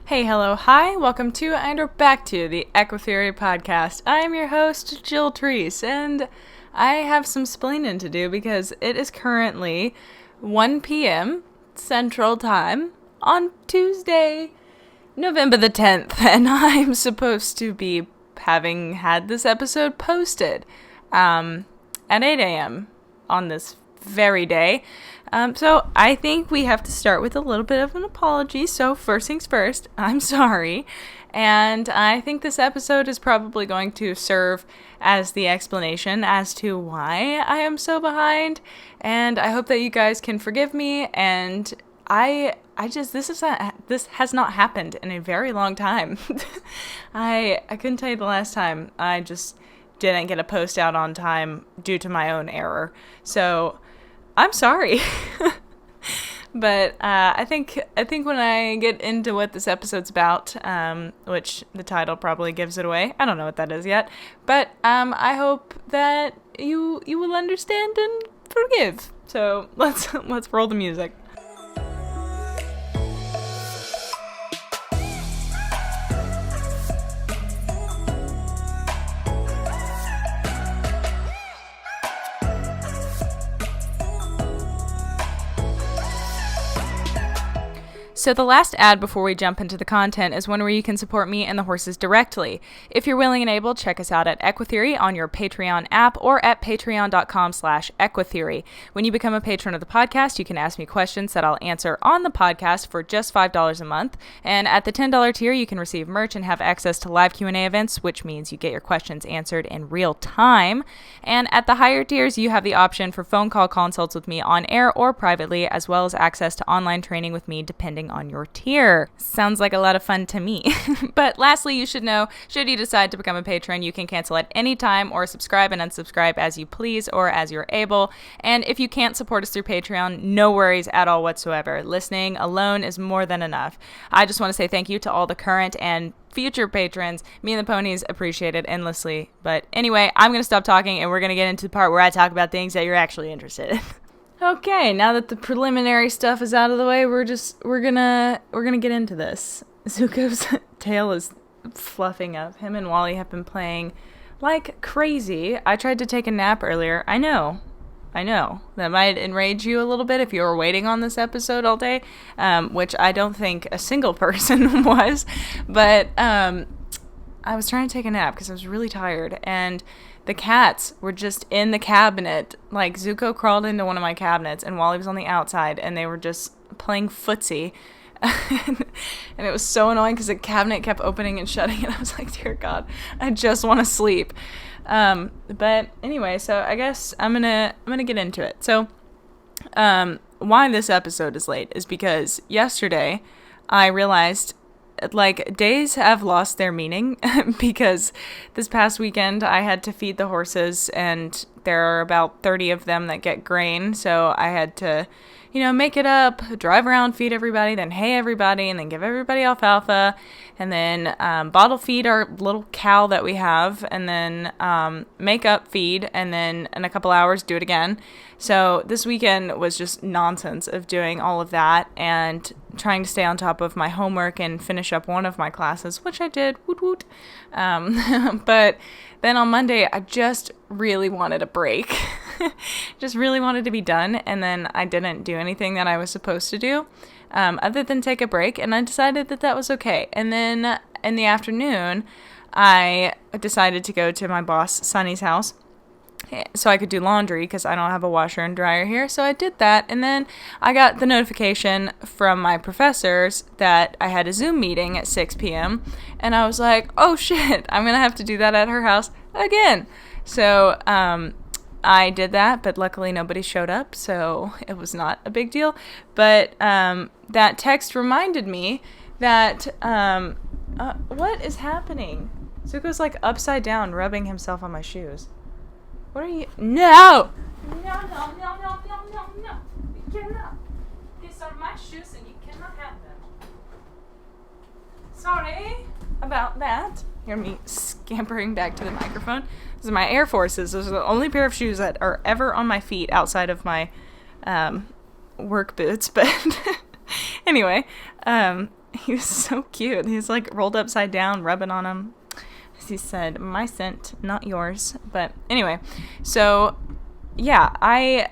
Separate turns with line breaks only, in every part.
Hey, hello, hi, welcome to and/or back to the EquiTheory podcast. I am your host, Jill Treese, and I have some splaining to do because it is currently 1 p.m. Central Time on Tuesday, November the 10th, and I'm supposed to be having had this episode posted at 8 a.m. on this very day. So I think we have to start with a little bit of an apology. So first things first, I'm sorry. And I think this episode is probably going to serve as the explanation as to why I am so behind. And I hope that you guys can forgive me. And this has not happened in a very long time. I couldn't tell you the last time. I just didn't get a post out on time due to my own error. So I'm sorry. But I think when I get into what this episode's about, which the title probably gives it away. I don't know what that is yet. But I hope that you will understand and forgive. So let's roll the music. So the last ad before we jump into the content is one where you can support me and the horses directly. If you're willing and able, check us out at EquiTheory on your Patreon app or at patreon.com/EquiTheory. When you become a patron of the podcast, you can ask me questions that I'll answer on the podcast for just $5 a month. And at the $10 tier, you can receive merch and have access to live Q&A events, which means you get your questions answered in real time. And at the higher tiers, you have the option for phone call consults with me on air or privately, as well as access to online training with me depending on your tier. Sounds like a lot of fun to me. But lastly, you should know, should you decide to become a patron, you can cancel at any time or subscribe and unsubscribe as you please or as you're able. And if you can't support us through Patreon, no worries at all whatsoever. Listening alone is more than enough. I just want to say thank you to all the current and future patrons. Me and the ponies appreciate it endlessly. But anyway, I'm going to stop talking and we're going to get into the part where I talk about things that you're actually interested in. Okay, now that the preliminary stuff is out of the way, we're gonna get into this. Zuko's tail is fluffing up. Him and Wally have been playing like crazy. I tried to take a nap earlier. I know. That might enrage you a little bit if you were waiting on this episode all day, which I don't think a single person was. But I was trying to take a nap because I was really tired, and the cats were just in the cabinet. Like, Zuko crawled into one of my cabinets, and Wally was on the outside, and they were just playing footsie. And it was so annoying because the cabinet kept opening and shutting, and I was like, dear God, I just want to sleep. But anyway, so I guess I'm gonna get into it. So, why this episode is late is because yesterday I realized, like, days have lost their meaning because this past weekend I had to feed the horses, and there are about 30 of them that get grain, so I had to, make it up, drive around, feed everybody, then hay everybody, and then give everybody alfalfa, and then bottle feed our little cow that we have, and then make up feed, and then in a couple hours do it again. So this weekend was just nonsense of doing all of that and trying to stay on top of my homework and finish up one of my classes, which I did, woot woot. But then on Monday, I just really wanted a break. Just really wanted to be done, and then I didn't do anything that I was supposed to do other than take a break, and I decided that was okay. And then in the afternoon, I decided to go to my boss, Sunny's house, so I could do laundry because I don't have a washer and dryer here. So I did that, and then I got the notification from my professors that I had a Zoom meeting at 6 p.m. and I was like, oh shit, I'm gonna have to do that at her house again. So I did that, but luckily nobody showed up, so it was not a big deal. But that text reminded me that what is happening? Zuko's like upside down, rubbing himself on my shoes. What are you? No! No. You cannot. These are my shoes and you cannot have them. Sorry about that. Hear me scampering back to the microphone. This is my Air Forces. Those are the only pair of shoes that are ever on my feet outside of my work boots. But anyway, he was so cute. He was like rolled upside down, rubbing on him. He said, "My scent, not yours." But anyway, so yeah, I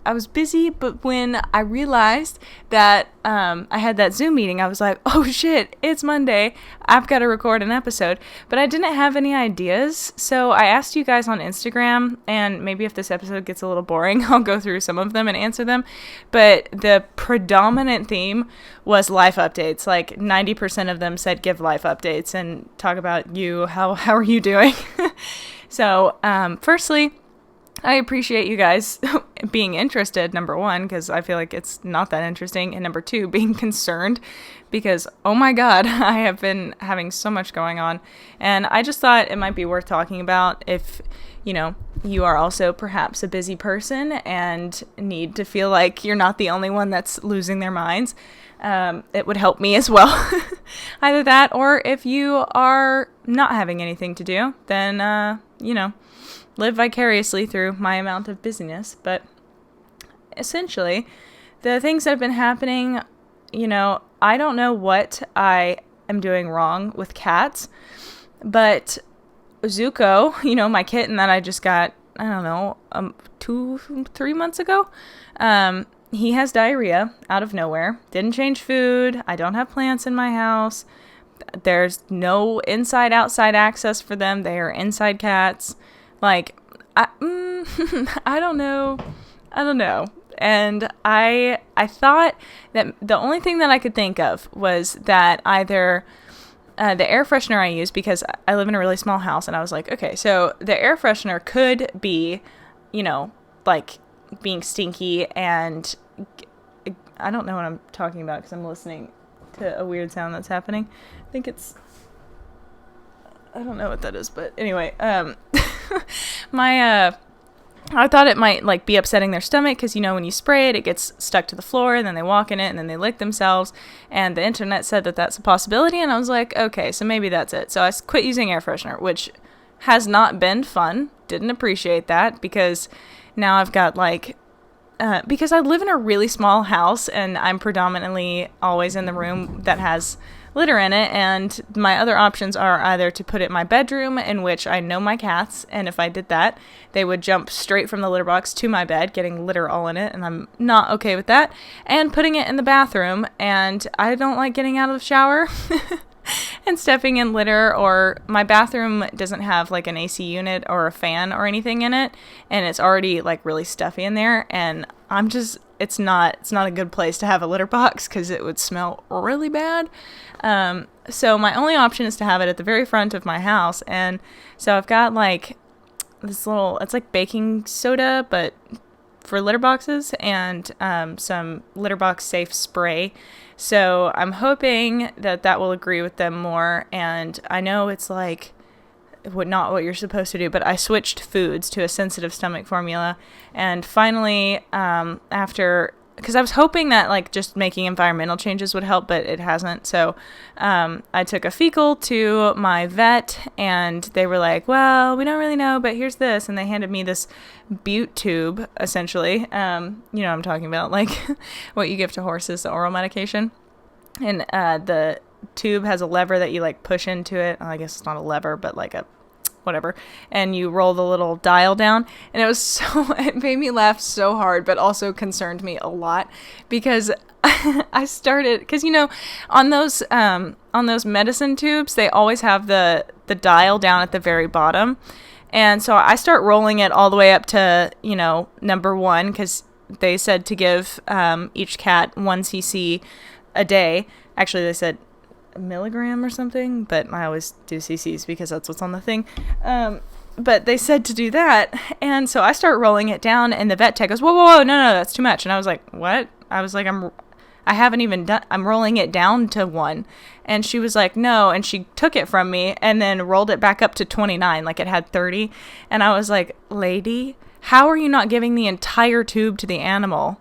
was busy, but when I realized that I had that Zoom meeting, I was like, oh shit, it's Monday. I've got to record an episode. But I didn't have any ideas, so I asked you guys on Instagram, and maybe if this episode gets a little boring, I'll go through some of them and answer them. But the predominant theme was life updates. Like 90% of them said give life updates and talk about you. How are you doing? So firstly, I appreciate you guys being interested, number one, because I feel like it's not that interesting, and number two, being concerned, because, oh my god, I have been having so much going on, and I just thought it might be worth talking about if, you are also perhaps a busy person and need to feel like you're not the only one that's losing their minds. It would help me as well. Either that, or if you are not having anything to do, then, live vicariously through my amount of busyness. But essentially, the things that have been happening, I don't know what I am doing wrong with cats, but Zuko, my kitten that I just got, 2-3 months ago, he has diarrhea out of nowhere. Didn't change food. I don't have plants in my house. There's no inside-outside access for them. They are inside cats. Like, I don't know. And I thought that the only thing that I could think of was that either the air freshener I use, because I live in a really small house, and I was like, okay, so the air freshener could be, like being stinky, and I don't know what I'm talking about because I'm listening to a weird sound that's happening. I think I don't know what that is, but anyway, I thought it might like be upsetting their stomach because, when you spray it, it gets stuck to the floor, and then they walk in it, and then they lick themselves, and the internet said that that's a possibility, and I was like, okay, so maybe that's it. So I quit using air freshener, which has not been fun. Didn't appreciate that, because now I've got because I live in a really small house, and I'm predominantly always in the room that has litter in it, and my other options are either to put it in my bedroom, in which I know my cats, and if I did that, they would jump straight from the litter box to my bed, getting litter all in it, and I'm not okay with that, and putting it in the bathroom, and I don't like getting out of the shower and stepping in litter, or my bathroom doesn't have like an AC unit or a fan or anything in it, and it's already like really stuffy in there, and it's not a good place to have a litter box because it would smell really bad. So my only option is to have it at the very front of my house, and so I've got like this it's like baking soda, but for litter boxes, and some litter box safe spray. So I'm hoping that will agree with them more, and I know it's like not what you're supposed to do, but I switched foods to a sensitive stomach formula, and finally, because I was hoping that like just making environmental changes would help, but it hasn't. So I took a fecal to my vet, and they were like, well, we don't really know, but here's this, and they handed me this bute tube, essentially. I'm talking about, like what you give to horses, the oral medication, and the tube has a lever that you like push into it. I guess it's not a lever, but like a whatever, and you roll the little dial down, and it made me laugh so hard, but also concerned me a lot, because I started, because on those medicine tubes, they always have the dial down at the very bottom, and so I start rolling it all the way up to number 1, because they said to give each cat 1 cc a day. Actually, they said a milligram or something, but I always do cc's because that's what's on the thing. But they said to do that, and so I start rolling it down, and the vet tech goes, whoa, no, that's too much. And I was like, what? I was like, I haven't even done, I'm rolling it down to 1. And she was like, no, and she took it from me and then rolled it back up to 29, like it had 30. And I was like, lady, how are you not giving the entire tube to the animal?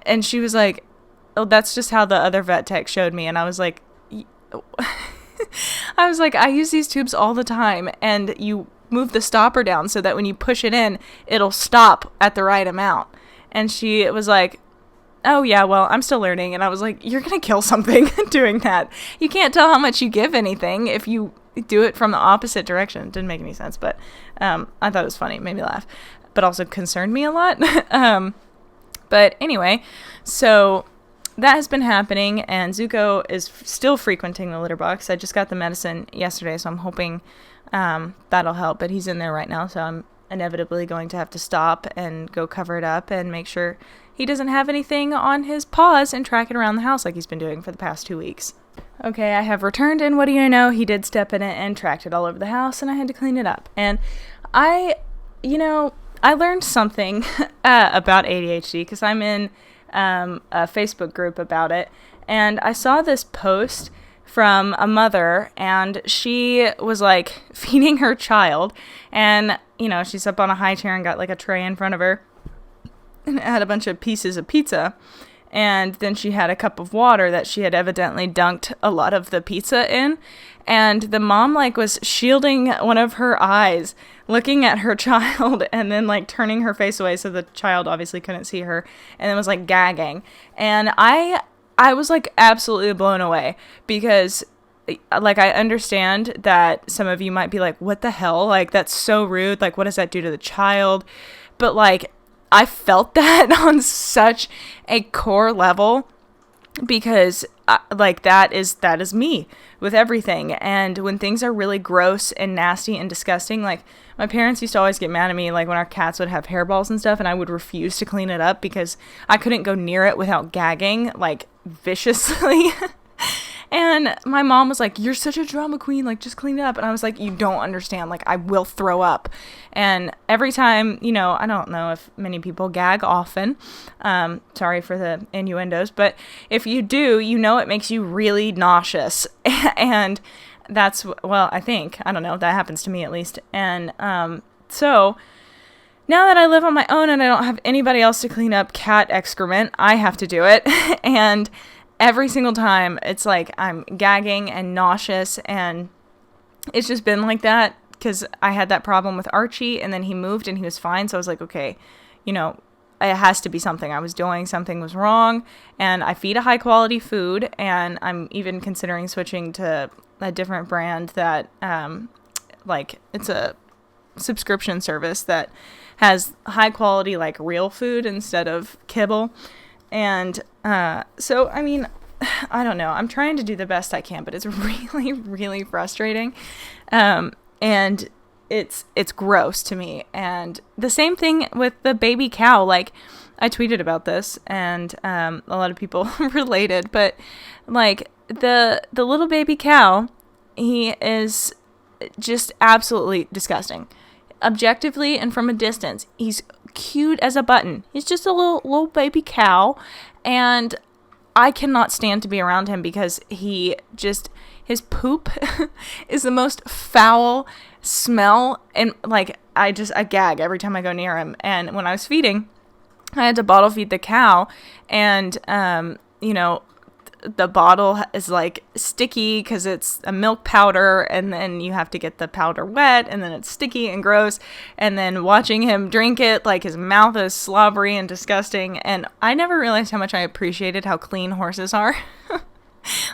And she was like, oh, that's just how the other vet tech showed me. And I was like, I use these tubes all the time, and you move the stopper down so that when you push it in, it'll stop at the right amount. And she was like, oh yeah, well, I'm still learning. And I was like, you're going to kill something doing that. You can't tell how much you give anything if you do it from the opposite direction. It didn't make any sense, but I thought it was funny. It made me laugh, but also concerned me a lot. But anyway, so that has been happening, and Zuko is still frequenting the litter box. I just got the medicine yesterday, so I'm hoping that'll help, but he's in there right now, so I'm inevitably going to have to stop and go cover it up and make sure he doesn't have anything on his paws and track it around the house like he's been doing for the past 2 weeks. Okay, I have returned, and what do you know? He did step in it and tracked it all over the house, and I had to clean it up. And I learned something about ADHD because I'm in a Facebook group about it, and I saw this post from a mother, and she was like feeding her child, and she's up on a high chair and got like a tray in front of her, and it had a bunch of pieces of pizza, and then she had a cup of water that she had evidently dunked a lot of the pizza in, and the mom like was shielding one of her eyes, looking at her child, and then like turning her face away so the child obviously couldn't see her, and then was like gagging. And I was like absolutely blown away because like I understand that some of you might be like, what the hell? Like that's so rude. Like what does that do to the child? But like I felt that on such a core level because like that is me with everything. And when things are really gross and nasty and disgusting, like my parents used to always get mad at me like when our cats would have hairballs and stuff, and I would refuse to clean it up because I couldn't go near it without gagging like viciously. And my mom was like, you're such a drama queen, like just clean it up. And I was like, you don't understand, like I will throw up. And every time, I don't know if many people gag often, sorry for the innuendos, but if you do, it makes you really nauseous. And that's, well, I don't know, that happens to me at least. And so now that I live on my own and I don't have anybody else to clean up cat excrement, I have to do it. And every single time it's like I'm gagging and nauseous, and it's just been like that because I had that problem with Archie, and then he moved and he was fine. So I was like, okay, it has to be something I was doing. Something was wrong, and I feed a high quality food, and I'm even considering switching to a different brand that like it's a subscription service that has high quality like real food instead of kibble. And so, I mean, I don't know. I'm trying to do the best I can, but it's really, really frustrating. And it's gross to me. And the same thing with the baby cow. Like, I tweeted about this, and a lot of people related. But, like, the little baby cow, he is just absolutely disgusting. Objectively and from a distance, he's cute as a button. He's just a little baby cow, and I cannot stand to be around him because his poop is the most foul smell, and like I gag every time I go near him. And when I was feeding, I had to bottle feed the cow, and the bottle is like sticky because it's a milk powder, and then you have to get the powder wet, and then it's sticky and gross, and then watching him drink it, like his mouth is slobbery and disgusting. And I never realized how much I appreciated how clean horses are.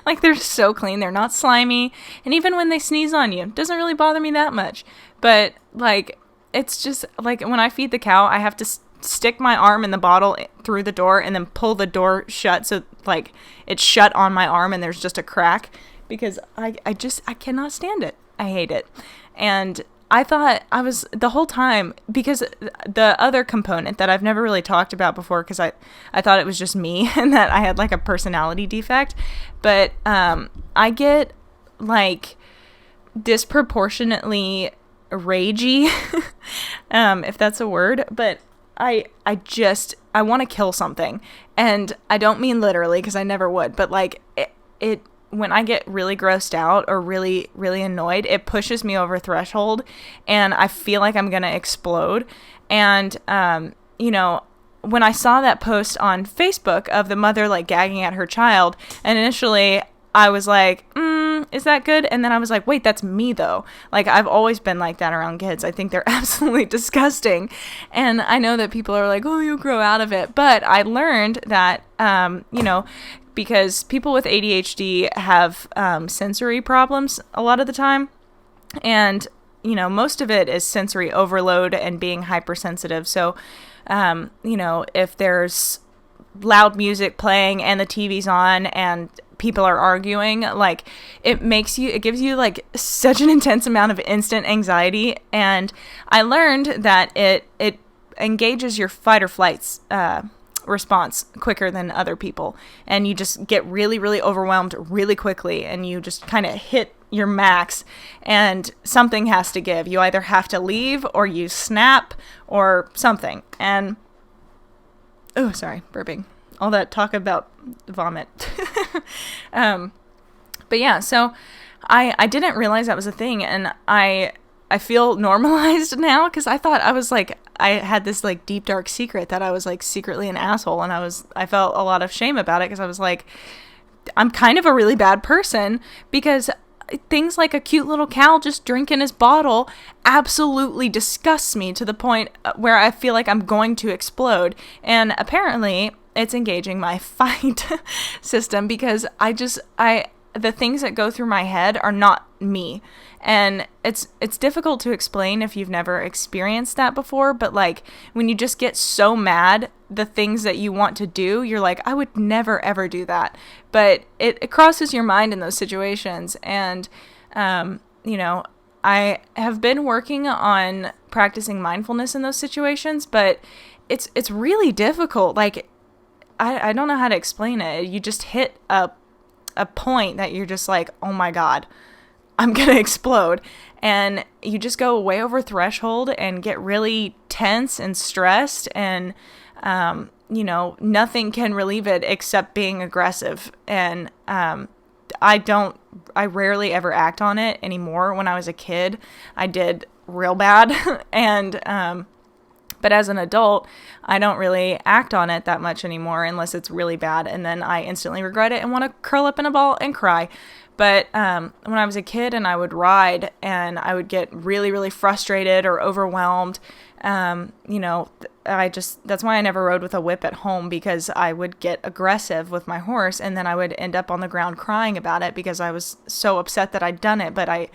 Like they're so clean, they're not slimy, and even when they sneeze on you, it doesn't really bother me that much. But like it's just like when I feed the cow, I have to stick my arm in the bottle through the door and then pull the door shut so like it's shut on my arm and there's just a crack because I cannot stand it. I hate it. And I thought I was the whole time, because the other component that I've never really talked about before, because I thought it was just me and that I had like a personality defect, but I get like disproportionately ragey, if that's a word, but I want to kill something. And I don't mean literally, because I never would, but like it when I get really grossed out or really, really annoyed, it pushes me over threshold and I feel like I'm going to explode. And, when I saw that post on Facebook of the mother like gagging at her child, and initially I was like, is that good? And then I was like, wait, that's me though. Like I've always been like that around kids. I think they're absolutely disgusting. And I know that people are like, oh, you'll grow out of it. But I learned that because people with ADHD have sensory problems a lot of the time. And, most of it is sensory overload and being hypersensitive. So, if there's loud music playing and the TV's on and people are arguing, like, it gives you like such an intense amount of instant anxiety. And I learned that it engages your fight or flight response quicker than other people, and you just get really, really overwhelmed really quickly, and you just kind of hit your max, and something has to give. You either have to leave or you snap or something. And oh, sorry, burping. All that talk about vomit. But yeah, so I didn't realize that was a thing, and I feel normalized now, because I thought I had this like deep dark secret that I was like secretly an asshole, and I felt a lot of shame about it, because I was like, I'm kind of a really bad person, because things like a cute little cow just drinking his bottle absolutely disgusts me to the point where I feel like I'm going to explode. And apparently it's engaging my fight system, because the things that go through my head are not me. And it's difficult to explain if you've never experienced that before, but like when you just get so mad, the things that you want to do, you're like, I would never ever do that. But it crosses your mind in those situations. And I have been working on practicing mindfulness in those situations, but it's really difficult. Like I don't know how to explain it. You just hit a point that you're just like, oh my God, I'm going to explode. And you just go way over threshold and get really tense and stressed, and, nothing can relieve it except being aggressive. And, I rarely ever act on it anymore. When I was a kid, I did real bad. And, but as an adult, I don't really act on it that much anymore unless it's really bad. And then I instantly regret it and want to curl up in a ball and cry. But when I was a kid and I would ride and I would get really, really frustrated or overwhelmed, that's why I never rode with a whip at home, because I would get aggressive with my horse, and then I would end up on the ground crying about it because I was so upset that I'd done it. But I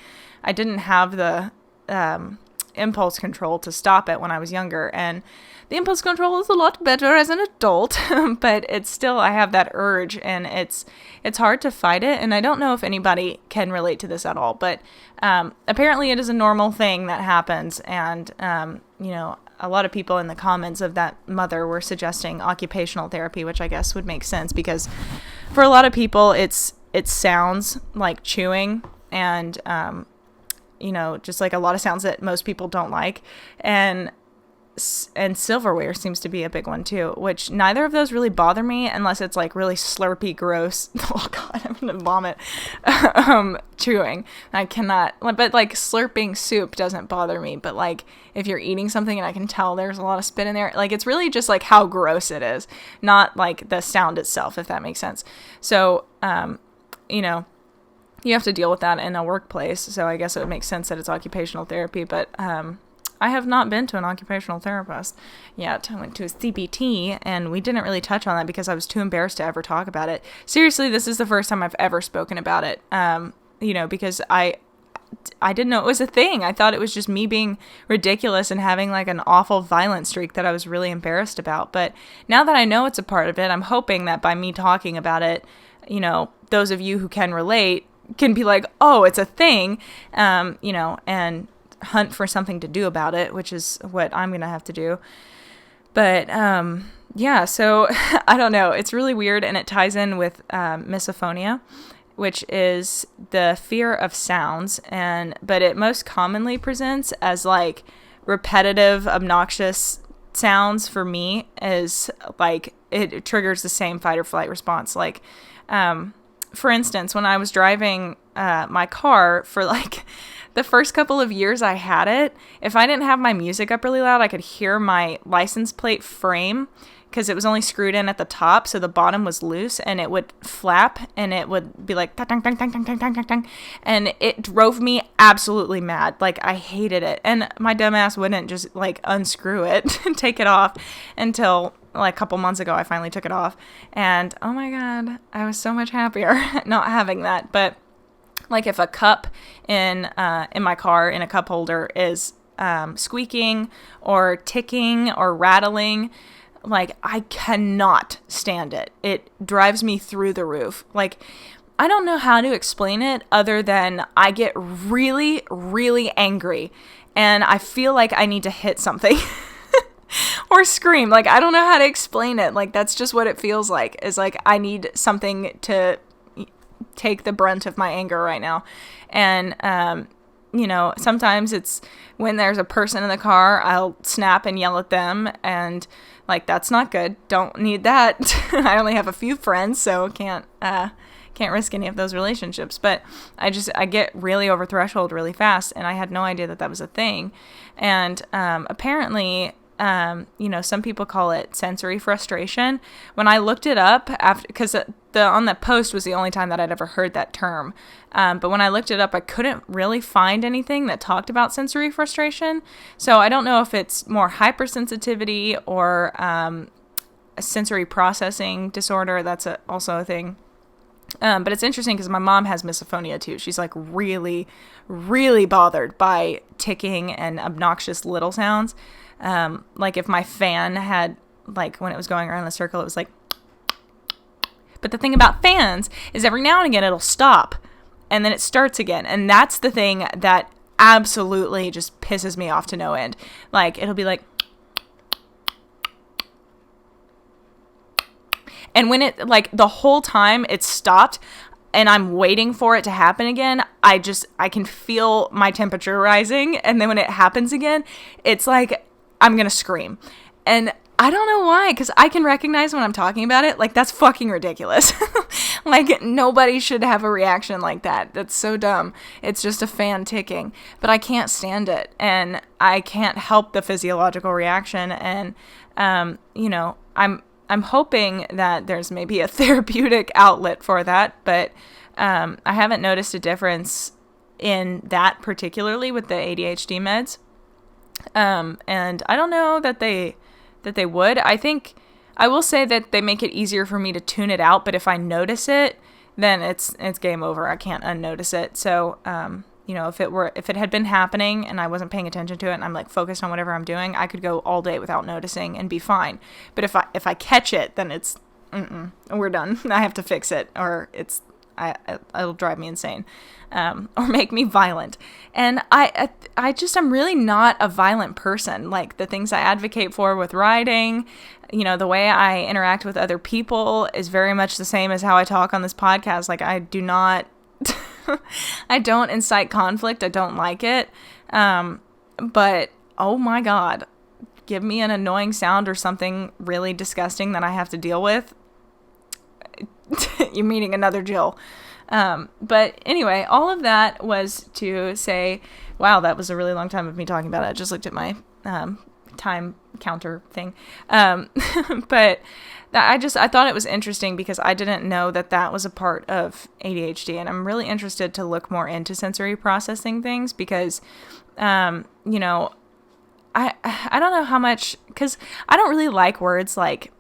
didn't have the impulse control to stop it when I was younger, and the impulse control is a lot better as an adult. But it's still, I have that urge, and it's hard to fight it. And I don't know if anybody can relate to this at all, but apparently it is a normal thing that happens. And a lot of people in the comments of that mother were suggesting occupational therapy, which I guess would make sense, because for a lot of people it sounds like chewing, and just like a lot of sounds that most people don't like. And silverware seems to be a big one too, which neither of those really bother me unless it's like really slurpy, gross. Oh God, I'm gonna vomit. Chewing, I cannot. But like slurping soup doesn't bother me. But like if you're eating something and I can tell there's a lot of spit in there, like it's really just like how gross it is, not like the sound itself, if that makes sense. So, you have to deal with that in a workplace. So I guess it would make sense that it's occupational therapy. But I have not been to an occupational therapist yet. I went to a CBT, and we didn't really touch on that because I was too embarrassed to ever talk about it. Seriously, this is the first time I've ever spoken about it, because I didn't know it was a thing. I thought it was just me being ridiculous and having like an awful violent streak that I was really embarrassed about. But now that I know it's a part of it, I'm hoping that by me talking about it, those of you who can relate can be like, oh, it's a thing, and hunt for something to do about it, which is what I'm gonna have to do. But so I don't know, it's really weird, and it ties in with misophonia, which is the fear of sounds, but it most commonly presents as like repetitive, obnoxious sounds. For me, is like it triggers the same fight or flight response. Like for instance, when I was driving my car for like the first couple of years I had it, if I didn't have my music up really loud, I could hear my license plate frame, because it was only screwed in at the top, so the bottom was loose, and it would flap, and it would be like, tang, tang, tang, tang, tang, tang, tang, tang, and it drove me absolutely mad. Like, I hated it, and my dumbass wouldn't just, like, unscrew it and take it off until like a couple months ago, I finally took it off, and oh my God, I was so much happier not having that. But like if a cup in my car in a cup holder is squeaking or ticking or rattling, like I cannot stand it. It drives me through the roof. Like I don't know how to explain it other than I get really, really angry and I feel like I need to hit something or scream. Like I don't know how to explain it. Like that's just what it feels like, is like I need something to take the brunt of my anger right now. And sometimes it's when there's a person in the car, I'll snap and yell at them, and like that's not good. Don't need that. I only have a few friends, so can't risk any of those relationships. But I get really over threshold really fast, and I had no idea that was a thing. And apparently, some people call it sensory frustration. When I looked it up because on that post was the only time that I'd ever heard that term. But when I looked it up, I couldn't really find anything that talked about sensory frustration. So I don't know if it's more hypersensitivity or a sensory processing disorder. That's also a thing. But it's interesting because my mom has misophonia too. She's like really, really bothered by ticking and obnoxious little sounds. Like if my fan had, like when it was going around the circle, it was like, but the thing about fans is every now and again it'll stop and then it starts again. And that's the thing that absolutely just pisses me off to no end. Like it'll be like, and when it, like the whole time it's stopped and I'm waiting for it to happen again, I can feel my temperature rising. And then when it happens again, it's like, I'm going to scream. And I don't know why, because I can recognize when I'm talking about it, like that's fucking ridiculous. Like nobody should have a reaction like that. That's so dumb. It's just a fan ticking, but I can't stand it. And I can't help the physiological reaction. And, I'm hoping that there's maybe a therapeutic outlet for that, but I haven't noticed a difference in that particularly with the ADHD meds. And I don't know that they would. I think I will say that they make it easier for me to tune it out, but if I notice it, then it's game over. I can't unnotice it. So, if it had been happening and I wasn't paying attention to it and I'm like focused on whatever I'm doing, I could go all day without noticing and be fine. But if I catch it, then it's we're done. I have to fix it, or it'll drive me insane, or make me violent. And I'm really not a violent person. Like the things I advocate for with writing, the way I interact with other people is very much the same as how I talk on this podcast. Like I do not, I don't incite conflict. I don't like it. But oh my God, give me an annoying sound or something really disgusting that I have to deal with. You're meeting another Jill. But anyway, all of that was to say, wow, that was a really long time of me talking about it. I just looked at my time counter thing. But I thought it was interesting because I didn't know that was a part of ADHD. And I'm really interested to look more into sensory processing things because, I don't know how much, because I don't really like words like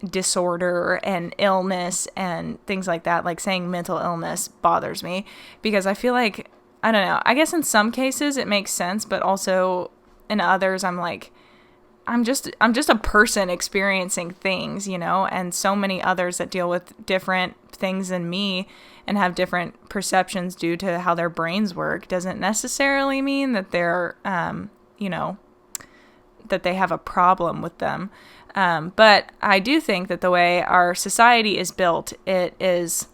disorder and illness and things like that. Like saying mental illness bothers me because I feel like, I don't know, I guess in some cases it makes sense, but also in others I'm like, I'm just a person experiencing things, and so many others that deal with different things than me and have different perceptions due to how their brains work doesn't necessarily mean that they're, that they have a problem with them. But I do think that the way our society is built, it is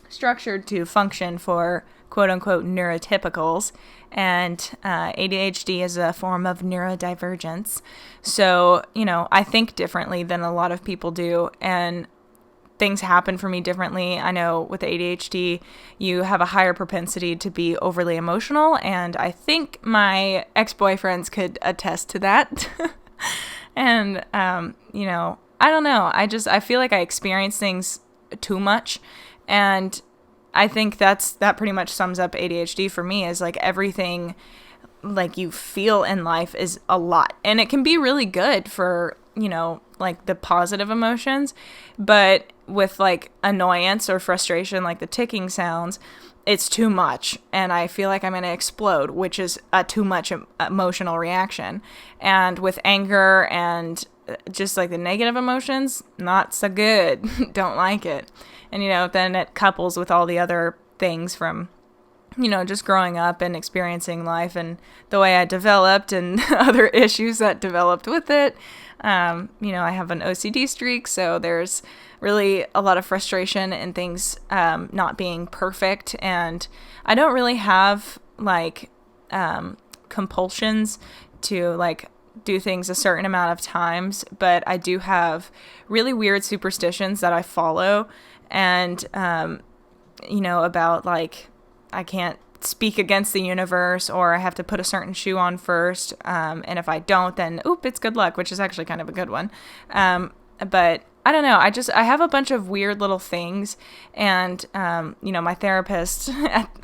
structured to function for quote-unquote neurotypicals, and ADHD is a form of neurodivergence. So, I think differently than a lot of people do, and things happen for me differently. I know with ADHD, you have a higher propensity to be overly emotional, and I think my ex-boyfriends could attest to that. And, I don't know. I feel like I experience things too much, and I think that pretty much sums up ADHD for me, is like everything like you feel in life is a lot, and it can be really good for like the positive emotions, but with like annoyance or frustration, like the ticking sounds, it's too much, and I feel like I'm going to explode, which is a too much emotional reaction. And with anger and just like the negative emotions, not so good. Don't like it. And, then it couples with all the other things from, just growing up and experiencing life and the way I developed and other issues that developed with it. I have an OCD streak, so there's really a lot of frustration and things not being perfect. And I don't really have like compulsions to like do things a certain amount of times, but I do have really weird superstitions that I follow. And, about like, I can't speak against the universe, or I have to put a certain shoe on first. And if I don't, then, it's good luck, which is actually kind of a good one. But I don't know. I have a bunch of weird little things. And, my therapist,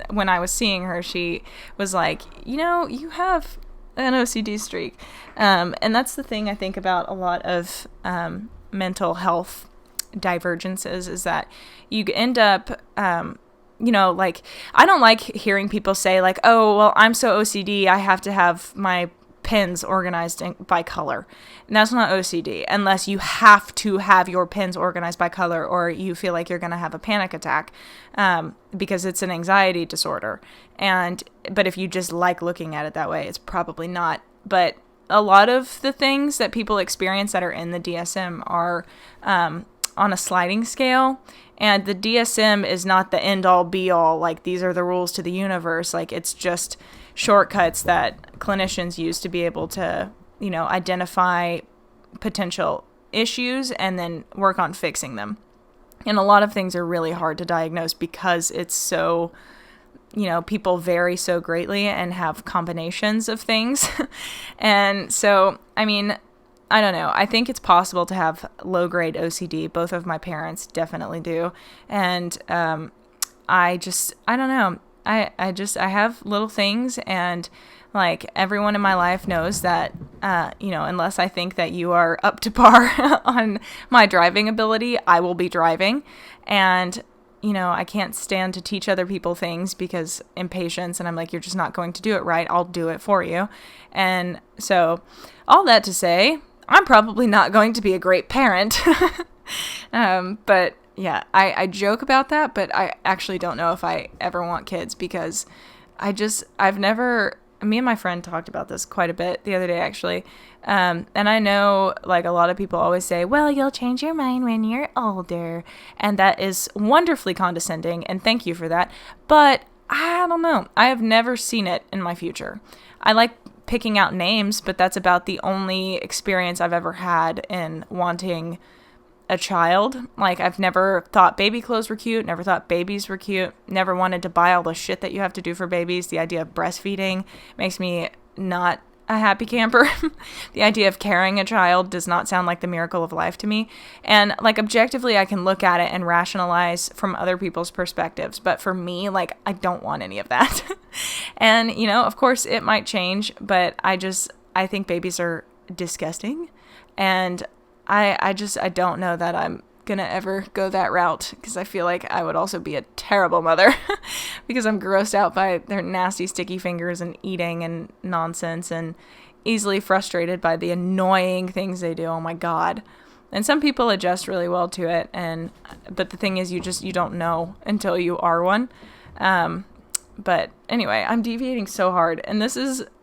when I was seeing her, she was like, you have an OCD streak. And that's the thing I think about a lot of mental health divergences, is that you end up, like, I don't like hearing people say like, oh, well, I'm so OCD, I have to have my pins organized by color. And that's not OCD, unless you have to have your pins organized by color, or you feel like you're going to have a panic attack, because it's an anxiety disorder. But if you just like looking at it that way, it's probably not. But a lot of the things that people experience that are in the DSM are on a sliding scale, and the DSM is not the end all be all, like these are the rules to the universe. Like, it's just shortcuts that clinicians use to be able to, identify potential issues and then work on fixing them. And a lot of things are really hard to diagnose because it's so, people vary so greatly and have combinations of things. And so, I don't know. I think it's possible to have low-grade OCD. Both of my parents definitely do. And I don't know. I have little things, and like everyone in my life knows that, unless I think that you are up to par on my driving ability, I will be driving. And, I can't stand to teach other people things because impatience, and I'm like, you're just not going to do it right. I'll do it for you. And so all that to say, I'm probably not going to be a great parent. But yeah, I joke about that, but I actually don't know if I ever want kids, because me and my friend talked about this quite a bit the other day, actually. And I know like a lot of people always say, well, you'll change your mind when you're older. And that is wonderfully condescending, and thank you for that. But I don't know. I have never seen it in my future. I like picking out names, but that's about the only experience I've ever had in wanting a child. Like, I've never thought baby clothes were cute, never thought babies were cute, never wanted to buy all the shit that you have to do for babies. The idea of breastfeeding makes me not a happy camper. The idea of carrying a child does not sound like the miracle of life to me. And like, objectively, I can look at it and rationalize from other people's perspectives. But for me, like, I don't want any of that. And, of course it might change, but I think babies are disgusting. And I don't know that I'm gonna ever go that route, because I feel like I would also be a terrible mother because I'm grossed out by their nasty sticky fingers and eating and nonsense, and easily frustrated by the annoying things they do. Oh my God. And some people adjust really well to it, but the thing is, you don't know until you are one. But anyway, I'm deviating so hard, and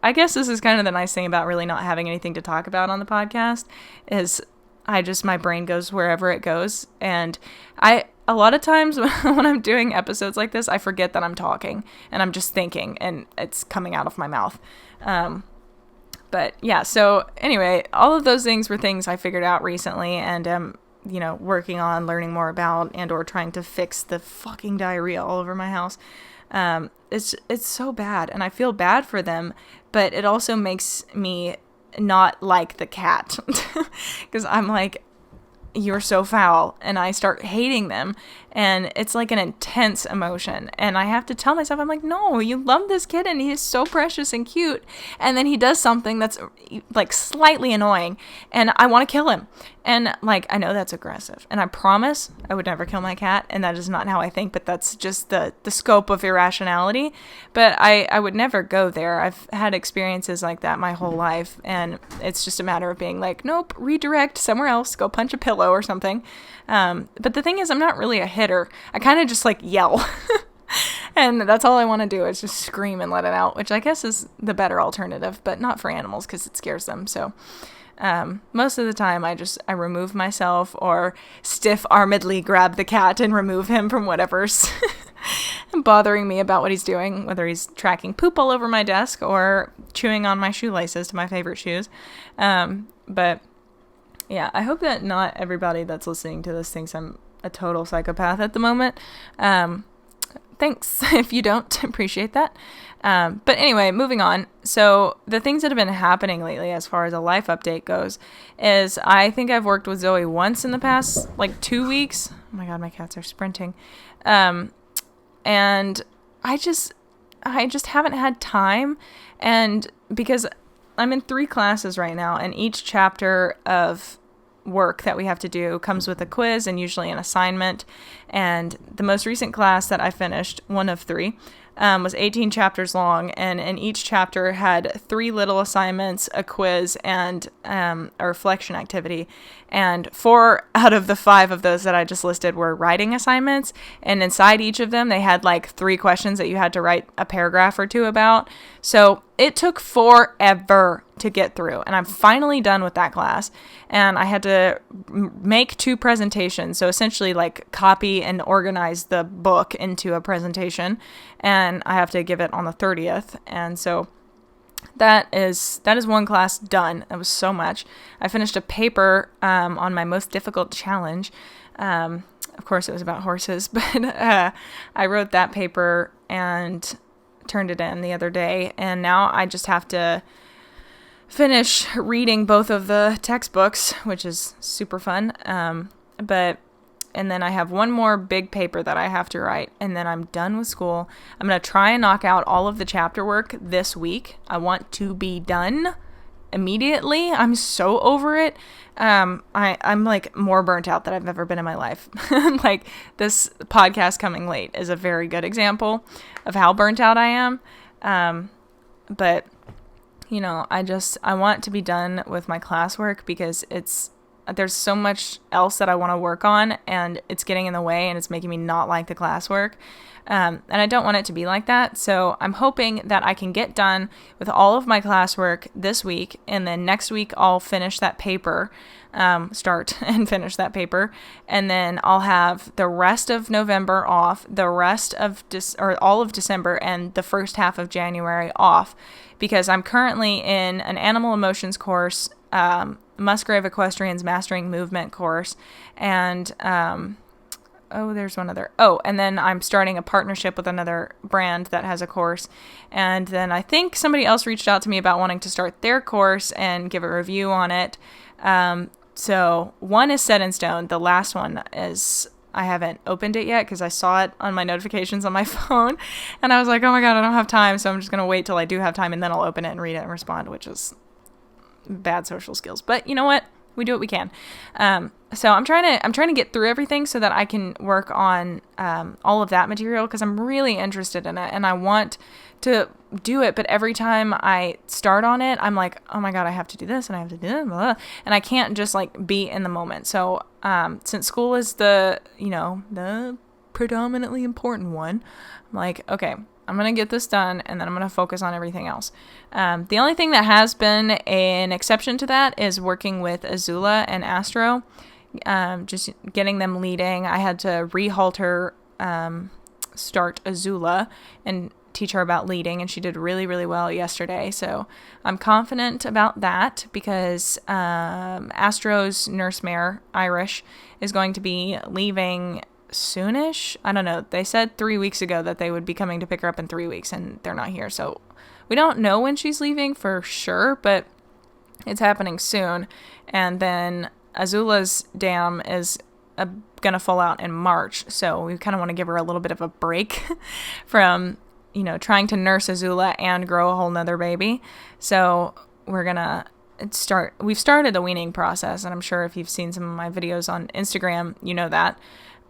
I guess this is kind of the nice thing about really not having anything to talk about on the podcast, is my brain goes wherever it goes. And a lot of times when I'm doing episodes like this, I forget that I'm talking and I'm just thinking and it's coming out of my mouth. But yeah, so anyway, all of those things were things I figured out recently, and working on learning more about, and or trying to fix the fucking diarrhea all over my house. It's so bad, and I feel bad for them, but it also makes me not like the cat, because I'm like, you're so foul, and I start hating them, and it's like an intense emotion, and I have to tell myself, I'm like, no, you love this kid and he's so precious and cute, and then he does something that's like slightly annoying and I want to kill him. And like, I know that's aggressive, and I promise I would never kill my cat, and that is not how I think, but that's just the scope of irrationality. But I would never go there. I've had experiences like that my whole life, and it's just a matter of being like, nope, redirect somewhere else, go punch a pillow or something. But the thing is, I'm not really a hitter. I kind of just like yell. And that's all I want to do is just scream and let it out, which I guess is the better alternative, but not for animals because it scares them. So most of the time I remove myself or stiff-armedly grab the cat and remove him from whatever's bothering me about what he's doing, whether he's tracking poop all over my desk or chewing on my shoelaces to my favorite shoes. But yeah, I hope that not everybody that's listening to this thinks I'm a total psychopath at the moment. Thanks if you don't. Appreciate that. But anyway, moving on. So the things that have been happening lately as far as a life update goes is I think I've worked with Zoe once in the past, like 2 weeks. Oh my God, my cats are sprinting. And I just haven't had time. And because I'm in 3 classes right now, and each chapter of work that we have to do comes with a quiz and usually an assignment. And the most recent class that I finished, one of 3, was 18 chapters long, and in each chapter had 3 little assignments, a quiz, and a reflection activity. And 4 out of the 5 of those that I just listed were writing assignments, and inside each of them they had like 3 questions that you had to write a paragraph or 2 about. So it took forever to get through, and I'm finally done with that class. And I had to make 2 presentations, so essentially like copy and organize the book into a presentation, and I have to give it on the 30th. And so that is one class done. That was so much. I finished a paper on my most difficult challenge. Of course, it was about horses, but I wrote that paper and turned it in the other day, and now I just have to finish reading both of the textbooks, which is super fun. And then I have one more big paper that I have to write, and then I'm done with school. I'm going to try and knock out all of the chapter work this week. I want to be done immediately. I'm so over it. I'm like more burnt out than I've ever been in my life. Like, this podcast coming late is a very good example of how burnt out I am. But you know, I want to be done with my classwork because there's so much else that I want to work on, and it's getting in the way, and it's making me not like the classwork. And I don't want it to be like that. So I'm hoping that I can get done with all of my classwork this week, and then next week I'll finish that paper, start and finish that paper, and then I'll have the rest of November off, the rest of all of December, and the first half of January off, because I'm currently in an animal emotions course, Musgrave Equestrian's Mastering Movement course, and there's one other. And then I'm starting a partnership with another brand that has a course. And then I think somebody else reached out to me about wanting to start their course and give a review on it. So one is set in stone. The last one is, I haven't opened it yet because I saw it on my notifications on my phone. And I was like, oh my God, I don't have time. So I'm just going to wait till I do have time, and then I'll open it and read it and respond, which is bad social skills. But you know what? We do what we can. So I'm trying to get through everything so that I can work on all of that material, because I'm really interested in it and I want to do it. But every time I start on it, I'm like, oh my God, I have to do this and I have to do that, blah, blah, and I can't just like be in the moment. So since school is the predominantly important one, I'm like, okay, I'm going to get this done, and then I'm going to focus on everything else. The only thing that has been an exception to that is working with Azula and Astro, just getting them leading. I had to rehalter start Azula and teach her about leading, and she did really, really well yesterday. So I'm confident about that, because Astro's nurse mare, Irish, is going to be leaving soonish. I don't know. They said 3 weeks ago that they would be coming to pick her up in 3 weeks, and they're not here. So we don't know when she's leaving for sure, but it's happening soon. And then Azula's dam is going to fall out in March. So we kind of want to give her a little bit of a break from, trying to nurse Azula and grow a whole nother baby. So we're going to we've started the weaning process, and I'm sure if you've seen some of my videos on Instagram, you know that.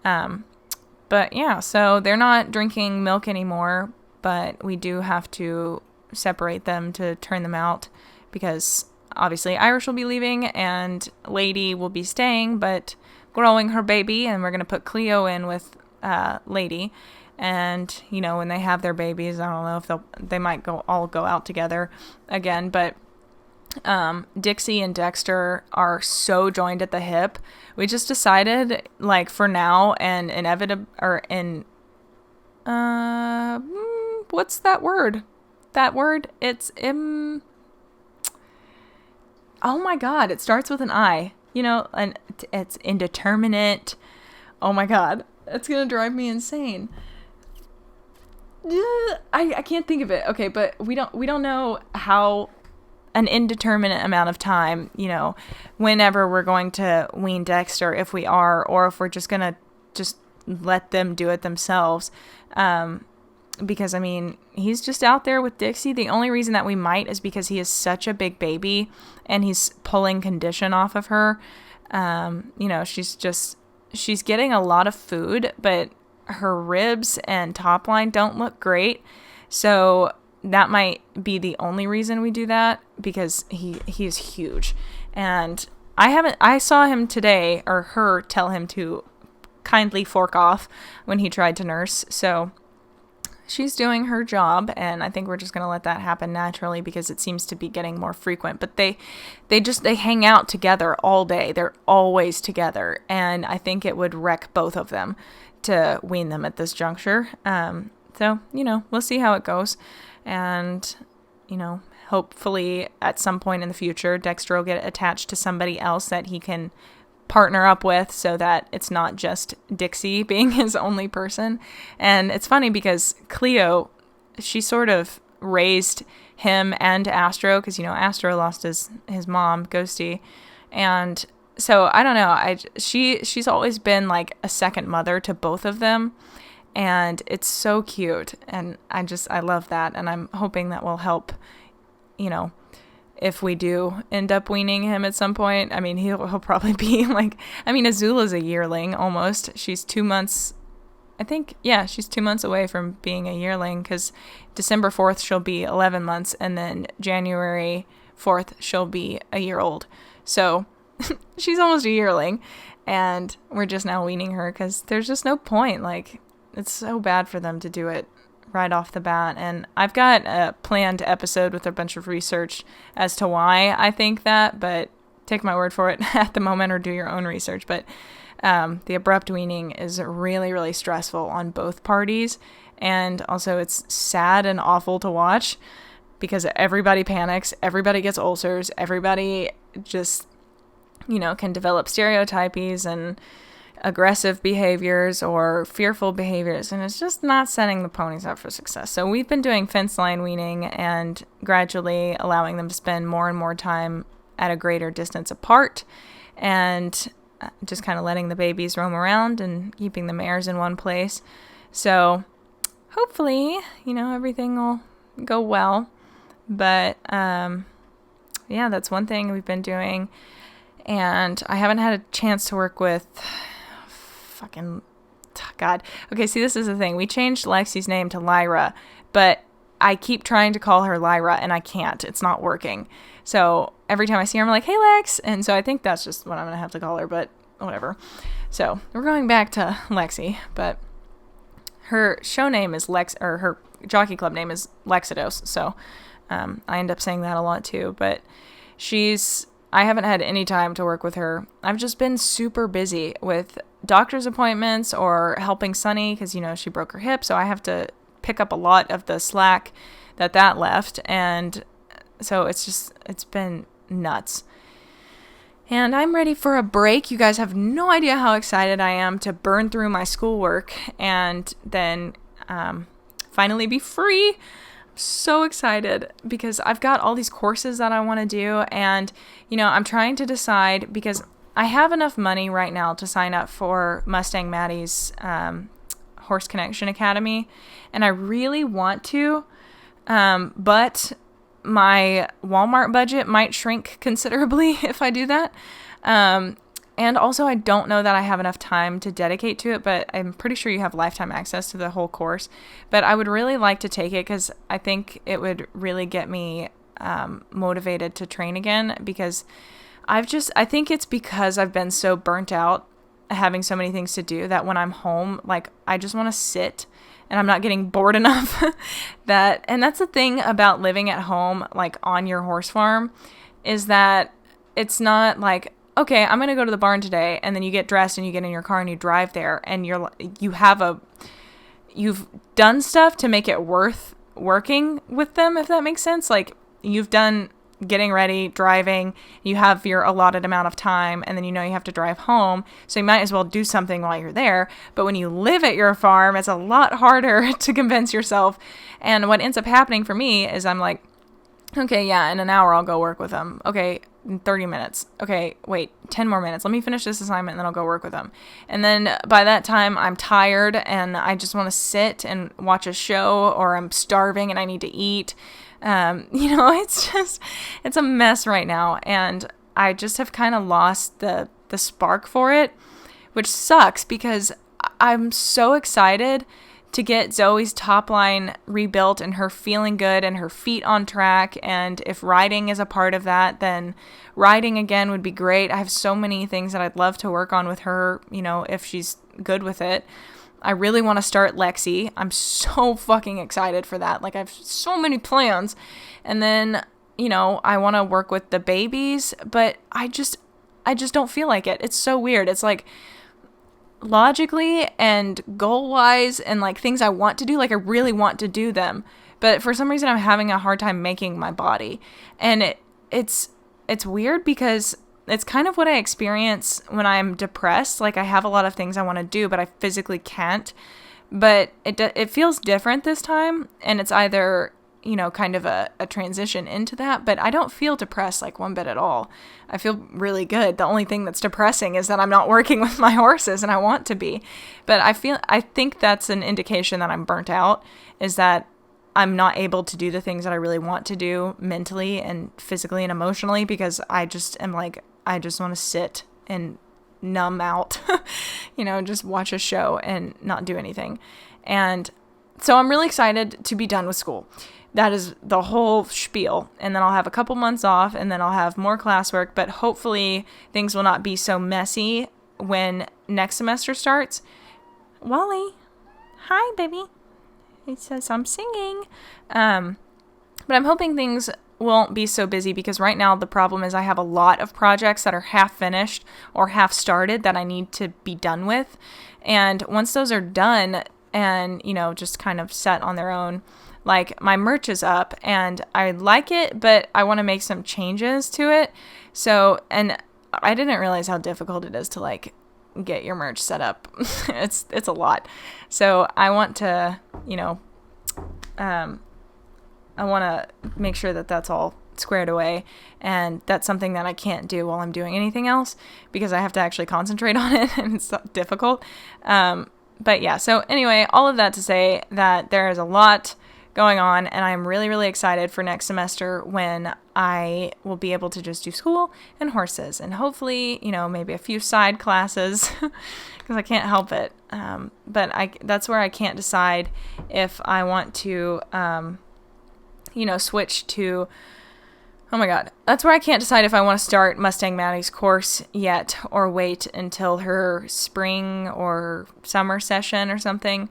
But yeah, so they're not drinking milk anymore, but we do have to separate them to turn them out because obviously Irish will be leaving and Lady will be staying, but growing her baby, and we're going to put Cleo in with Lady. And, when they have their babies, I don't know if they might all go out together again, but Dixie and Dexter are so joined at the hip. We just decided, like, for now and what's that word? It's oh my God, it starts with an I, and it's indeterminate. Oh my God, it's going to drive me insane. I can't think of it. Okay, but we don't know how an indeterminate amount of time, whenever we're going to wean Dexter, if we are, or if we're just going to just let them do it themselves. Because, he's just out there with Dixie. The only reason that we might is because he is such a big baby and he's pulling condition off of her. She's getting a lot of food, but her ribs and top line don't look great. So that might be the only reason we do that, because he is huge. And I saw him today, or her tell him to kindly fork off when he tried to nurse. So she's doing her job, and I think we're just going to let that happen naturally because it seems to be getting more frequent. But they hang out together all day. They're always together, and I think it would wreck both of them to wean them at this juncture. So, we'll see how it goes. And, hopefully at some point in the future, Dexter will get attached to somebody else that he can partner up with so that it's not just Dixie being his only person. And it's funny because Cleo, she sort of raised him and Astro, because, Astro lost his mom, Ghosty. And so, I don't know, she's always been like a second mother to both of them. And it's so cute, and I love that, and I'm hoping that will help, if we do end up weaning him at some point. He'll probably be like, Azula's a yearling almost. She's 2 months, I think, yeah, she's 2 months away from being a yearling, because December 4th she'll be 11 months, and then January 4th she'll be a year old. So she's almost a yearling, and we're just now weaning her because there's just no point, like, it's so bad for them to do it right off the bat. And I've got a planned episode with a bunch of research as to why I think that, but take my word for it at the moment, or do your own research. But the abrupt weaning is really, really stressful on both parties. And also it's sad and awful to watch because everybody panics, everybody gets ulcers, everybody just, can develop stereotypies and aggressive behaviors or fearful behaviors, and it's just not setting the ponies up for success. So we've been doing fence line weaning and gradually allowing them to spend more and more time at a greater distance apart, and just kind of letting the babies roam around and keeping the mares in one place. So hopefully, everything will go well. But yeah, that's one thing we've been doing. And I haven't had a chance to work with God. Okay, see, this is the thing. We changed Lexi's name to Lyra, but I keep trying to call her Lyra, and I can't. It's not working. So every time I see her, I'm like, hey, Lex. And so I think that's just what I'm going to have to call her, but whatever. So we're going back to Lexi, but her show name is or her jockey club name is Lexidos. So I end up saying that a lot too, but I haven't had any time to work with her. I've just been super busy with doctor's appointments or helping Sunny because, she broke her hip. So I have to pick up a lot of the slack that left. And so it's been nuts. And I'm ready for a break. You guys have no idea how excited I am to burn through my schoolwork and then finally be free. So excited because I've got all these courses that I want to do, and I'm trying to decide because I have enough money right now to sign up for Mustang Maddie's Horse Connection Academy, and I really want to, but my Walmart budget might shrink considerably if I do that. And also, I don't know that I have enough time to dedicate to it, but I'm pretty sure you have lifetime access to the whole course. But I would really like to take it because I think it would really get me motivated to train again, because I think it's because I've been so burnt out having so many things to do that when I'm home, like, I just want to sit and I'm not getting bored enough and that's the thing about living at home, like on your horse farm, is that it's not like, okay, I'm going to go to the barn today, and then you get dressed and you get in your car and you drive there, and you've done stuff to make it worth working with them, if that makes sense. Like, you've done getting ready, driving, you have your allotted amount of time, and then you have to drive home, so you might as well do something while you're there. But when you live at your farm, it's a lot harder to convince yourself. And what ends up happening for me is I'm like, okay, yeah, in an hour I'll go work with them. Okay, in 30 minutes. Okay, wait, 10 more minutes. Let me finish this assignment and then I'll go work with them. And then by that time I'm tired and I just want to sit and watch a show, or I'm starving and I need to eat. It's a mess right now. And I just have kind of lost the spark for it, which sucks because I'm so excited to get Zoe's top line rebuilt and her feeling good and her feet on track. And if riding is a part of that, then riding again would be great. I have so many things that I'd love to work on with her, if she's good with it. I really want to start Lexi. I'm so fucking excited for that. Like, I have so many plans. And then, I want to work with the babies, but I just don't feel like it. It's so weird. It's like, logically and goal-wise and like things I want to do, like I really want to do them, but for some reason I'm having a hard time making my body. And it's weird because it's kind of what I experience when I'm depressed. Like, I have a lot of things I want to do, but I physically can't. But it feels different this time, and it's either kind of a transition into that, but I don't feel depressed like one bit at all. I feel really good. The only thing that's depressing is that I'm not working with my horses, and I want to be. But I think that's an indication that I'm burnt out, is that I'm not able to do the things that I really want to do mentally and physically and emotionally, because I just am like, I just want to sit and numb out, just watch a show and not do anything. And so I'm really excited to be done with school. That is the whole spiel. And then I'll have a couple months off, and then I'll have more classwork, but hopefully things will not be so messy when next semester starts. Wally, hi, baby. He says I'm singing. But I'm hoping things won't be so busy, because right now the problem is I have a lot of projects that are half finished or half started that I need to be done with. And once those are done and, just kind of set on their own, like, my merch is up and I like it, but I want to make some changes to it. So, and I didn't realize how difficult it is to like get your merch set up. It's a lot. So I want to, I want to make sure that that's all squared away, and that's something that I can't do while I'm doing anything else, because I have to actually concentrate on it, and it's difficult. But yeah, so anyway, all of that to say that there is a lot going on, and I'm really, really excited for next semester when I will be able to just do school and horses, and hopefully, maybe a few side classes, because I can't help it. But that's where I can't decide if I want to, switch to, oh my God, that's where I can't decide if I want to start Mustang Maddie's course yet, or wait until her spring or summer session or something,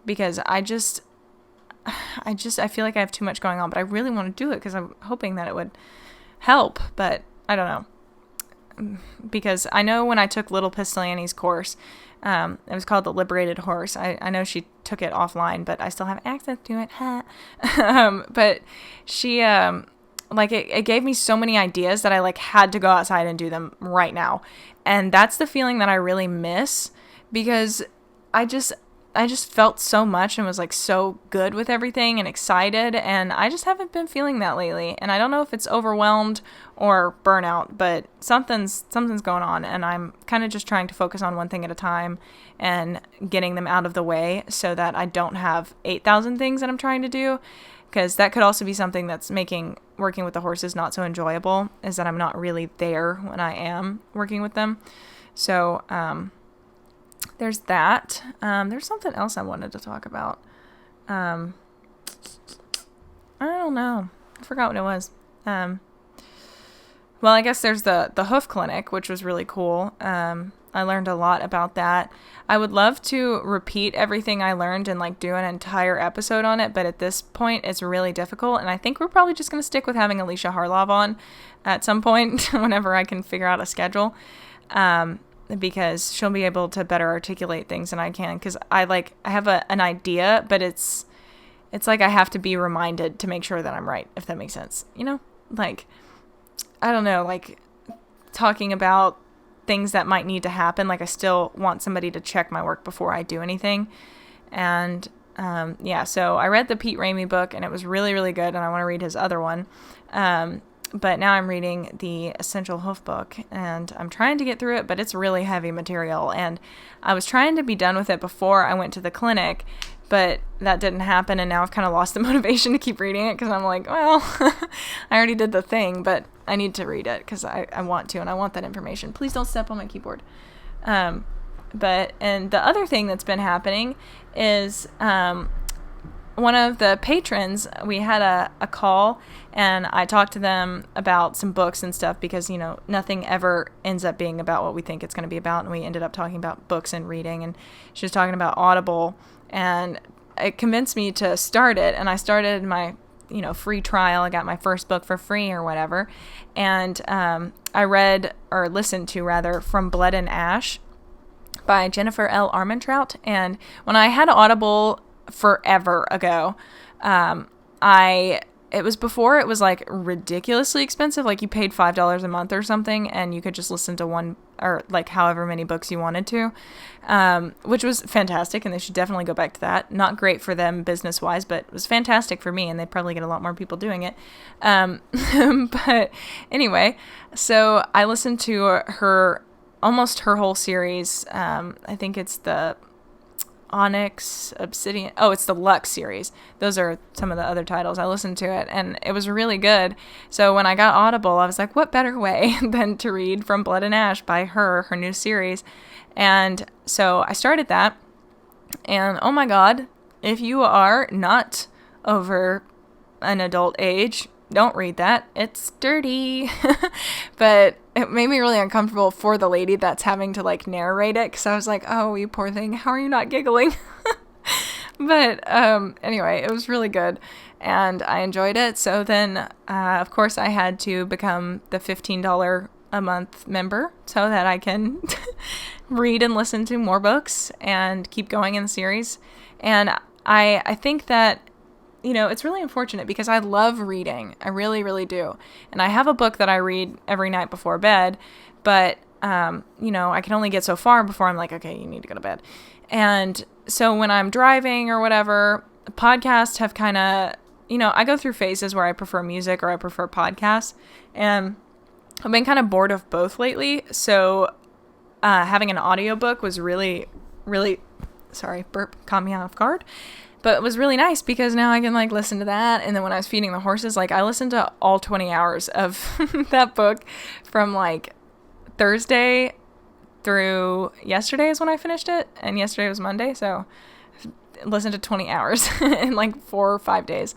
because I feel like I have too much going on, but I really want to do it because I'm hoping that it would help, but I don't know. Because I know when I took Little Pistol Annie's course, it was called the Liberated Horse. I know she took it offline, but I still have access to it. But she, it gave me so many ideas that I like had to go outside and do them right now. And that's the feeling that I really miss, because I just felt so much and was like so good with everything and excited, and I just haven't been feeling that lately. And I don't know if it's overwhelmed or burnout, but something's going on, and I'm kind of just trying to focus on one thing at a time and getting them out of the way so that I don't have 8,000 things that I'm trying to do, because that could also be something that's making working with the horses not so enjoyable, is that I'm not really there when I am working with them. So, there's that. There's something else I wanted to talk about. I don't know. I forgot what it was. Well, I guess there's the hoof clinic, which was really cool. I learned a lot about that. I would love to repeat everything I learned and like do an entire episode on it, but at this point it's really difficult, and I think we're probably just going to stick with having Alicia Harlov on at some point whenever I can figure out a schedule, because she'll be able to better articulate things than I can, because I have an idea, but it's like I have to be reminded to make sure that I'm right, if that makes sense. You know, like, I don't know, like talking about things that might need to happen. Like, I still want somebody to check my work before I do anything. And so I read the Pete Ramey book, and it was really, really good, and I want to read his other one. But now I'm reading the Essential Hoof book, and I'm trying to get through it, but it's really heavy material, and I was trying to be done with it before I went to the clinic, but that didn't happen, and now I've kind of lost the motivation to keep reading it, because I'm like, well, I already did the thing, but I need to read it, because I want to, and I want that information. Please don't step on my keyboard. And the other thing that's been happening is, one of the patrons, we had a call, and I talked to them about some books and stuff, because, you know, nothing ever ends up being about what we think it's going to be about, and we ended up talking about books and reading, and she was talking about Audible, and it convinced me to start it, and I started my, you know, free trial. I got my first book for free or whatever, and I read, or listened to rather, From Blood and Ash by Jennifer L. Armentrout, and when I had Audible forever ago, it was before it was like ridiculously expensive, like you paid $5 a month or something, and you could just listen to one or like however many books you wanted to, which was fantastic, and they should definitely go back to that. Not great for them business wise, but it was fantastic for me, and they'd probably get a lot more people doing it. But anyway, so I listened to almost her whole series. I think it's the Onyx, Obsidian. Oh, it's the Lux series. Those are some of the other titles. I listened to it, and it was really good. So when I got Audible, I was like, what better way than to read From Blood and Ash by her new series? And so I started that, and oh my God, if you are not over an adult age, don't read that. It's dirty. But it made me really uncomfortable for the lady that's having to like narrate it, because I was like, oh, you poor thing, how are you not giggling? But anyway, it was really good, and I enjoyed it. So then, of course, I had to become the $15 a month member so that I can read and listen to more books and keep going in the series. And I think that, you know, it's really unfortunate, because I love reading. I really, really do. And I have a book that I read every night before bed, but, you know, I can only get so far before I'm like, okay, you need to go to bed. And so when I'm driving or whatever, podcasts have kind of, you know, I go through phases where I prefer music or I prefer podcasts, and I've been kind of bored of both lately. So having an audiobook was really, really, sorry, burp, caught me off guard. But it was really nice, because now I can like listen to that. And then when I was feeding the horses, like I listened to all 20 hours of that book from like Thursday through yesterday is when I finished it. And yesterday was Monday. So I listened to 20 hours in like 4 or 5 days.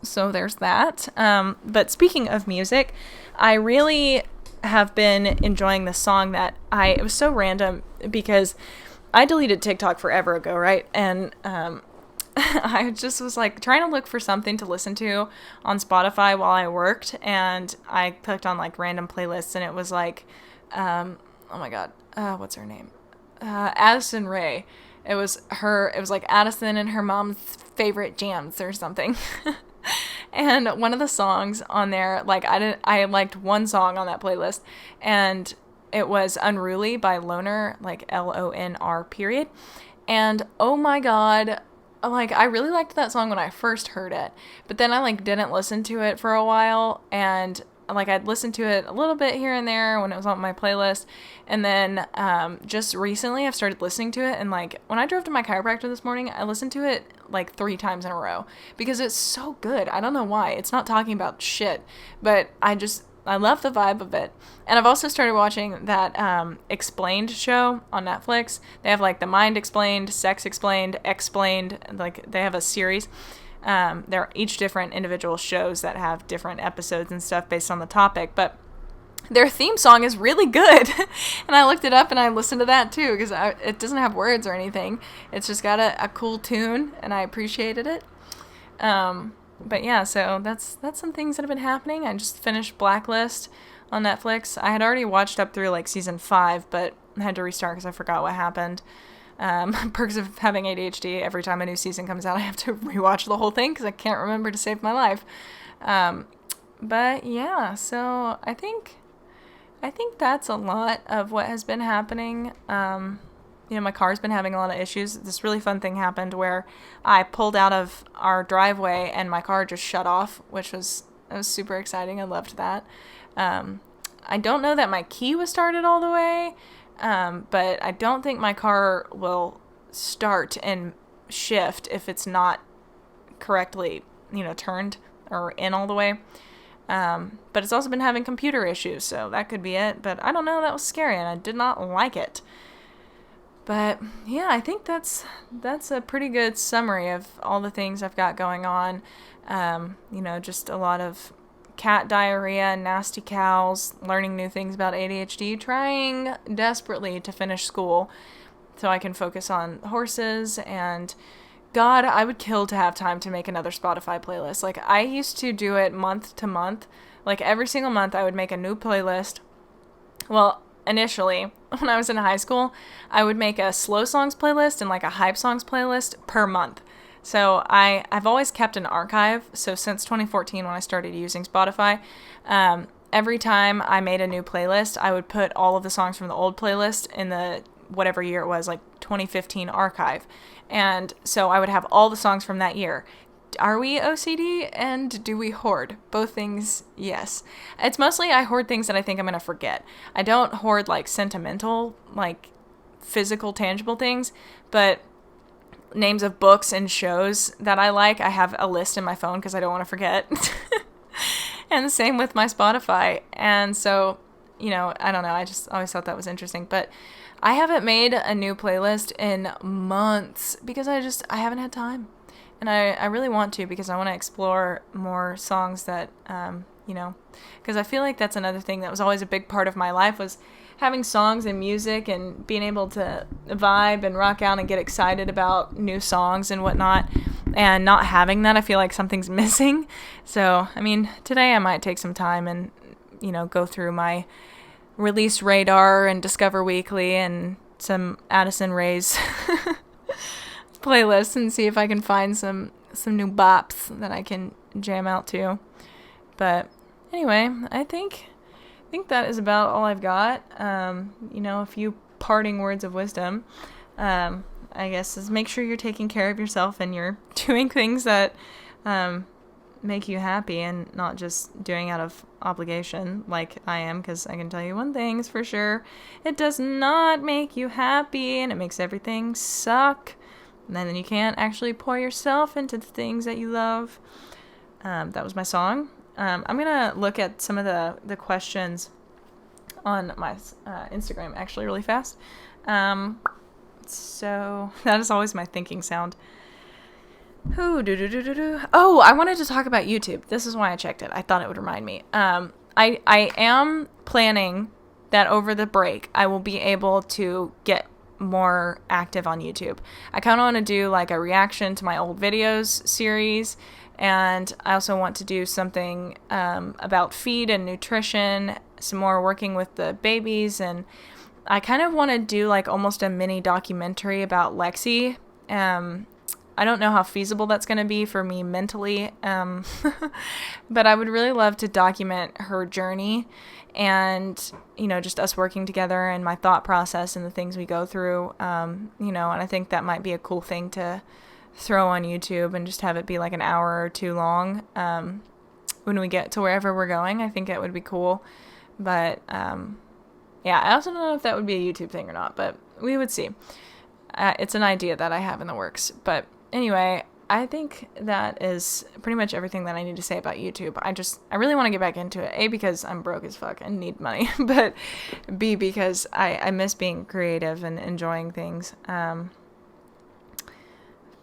So there's that. But speaking of music, I really have been enjoying the song that it was so random, because I deleted TikTok forever ago, right? And I just was like trying to look for something to listen to on Spotify while I worked, and I clicked on like random playlists, and it was like, oh my God, what's her name? Addison Rae. It was like Addison and her mom's favorite jams or something. And one of the songs on there, like I liked one song on that playlist, and it was Unruly by Loner, like Lonr . And oh my God, like, I really liked that song when I first heard it, but then I, like, didn't listen to it for a while, and, like, I'd listen to it a little bit here and there when it was on my playlist, and then, just recently I've started listening to it, and, like, when I drove to my chiropractor this morning, I listened to it, like, 3 times in a row, because it's so good. I don't know why. It's not talking about shit, but I love the vibe of it. And I've also started watching that Explained show on Netflix. They have, like, The Mind Explained, Sex Explained, Explained. Like, they have a series. They're each different individual shows that have different episodes and stuff based on the topic. But their theme song is really good. And I looked it up and I listened to that too, because it doesn't have words or anything. It's just got a cool tune, and I appreciated it. But yeah, so that's some things that have been happening. I just finished Blacklist on Netflix. I had already watched up through, like, season 5, but I had to restart because I forgot what happened. Perks of having ADHD, every time a new season comes out, I have to rewatch the whole thing because I can't remember to save my life. But yeah, so I think that's a lot of what has been happening. My car's been having a lot of issues. This really fun thing happened where I pulled out of our driveway and my car just shut off, it was super exciting. I loved that. I don't know that my key was started all the way, but I don't think my car will start and shift if it's not correctly, turned or in all the way. But it's also been having computer issues, so that could be it. But I don't know, that was scary, and I did not like it. But yeah, I think that's a pretty good summary of all the things I've got going on. Just a lot of cat diarrhea, nasty cows, learning new things about ADHD, trying desperately to finish school so I can focus on horses. And God, I would kill to have time to make another Spotify playlist. Like, I used to do it month to month. Like, every single month I would make a new playlist. Well, initially, when I was in high school, I would make a slow songs playlist and, like, a hype songs playlist per month. So I've always kept an archive. So since 2014, when I started using Spotify, every time I made a new playlist, I would put all of the songs from the old playlist in the whatever year it was, like 2015 archive. And so I would have all the songs from that year. Are we OCD and do we hoard? Both things, yes. It's mostly I hoard things that I think I'm going to forget. I don't hoard, like, sentimental, like, physical, tangible things, but names of books and shows that I like, I have a list in my phone because I don't want to forget. And the same with my Spotify. And so, I don't know, I just always thought that was interesting. But I haven't made a new playlist in months because I haven't had time. And I really want to, because I want to explore more songs that, because I feel like that's another thing that was always a big part of my life, was having songs and music and being able to vibe and rock out and get excited about new songs and whatnot. And not having that, I feel like something's missing. So, today I might take some time and, go through my release radar and Discover Weekly and some Addison Rae's playlist and see if I can find some new bops that I can jam out to. But anyway, I think that is about all I've got. A few parting words of wisdom, I guess, is make sure you're taking care of yourself and you're doing things that make you happy and not just doing out of obligation like I am, because I can tell you one thing's for sure: it does not make you happy and it makes everything suck. And then you can't actually pour yourself into the things that you love. That was my song. I'm going to look at some of the questions on my Instagram actually really fast. So that is always my thinking sound. Oh, I wanted to talk about YouTube. This is why I checked it. I thought it would remind me. I am planning that over the break I will be able to get more active on YouTube. I kind of want to do like a reaction to my old videos series, and I also want to do something about feed and nutrition, some more working with the babies, and I kind of want to do like almost a mini documentary about Lexi. I don't know how feasible that's going to be for me mentally, but I would really love to document her journey and, just us working together and my thought process and the things we go through, and I think that might be a cool thing to throw on YouTube and just have it be like an hour or two long when we get to wherever we're going. I think it would be cool, but I also don't know if that would be a YouTube thing or not, but we would see. It's an idea that I have in the works, but anyway, I think that is pretty much everything that I need to say about YouTube. I really want to get back into it. A, because I'm broke as fuck and need money, but B, because I miss being creative and enjoying things.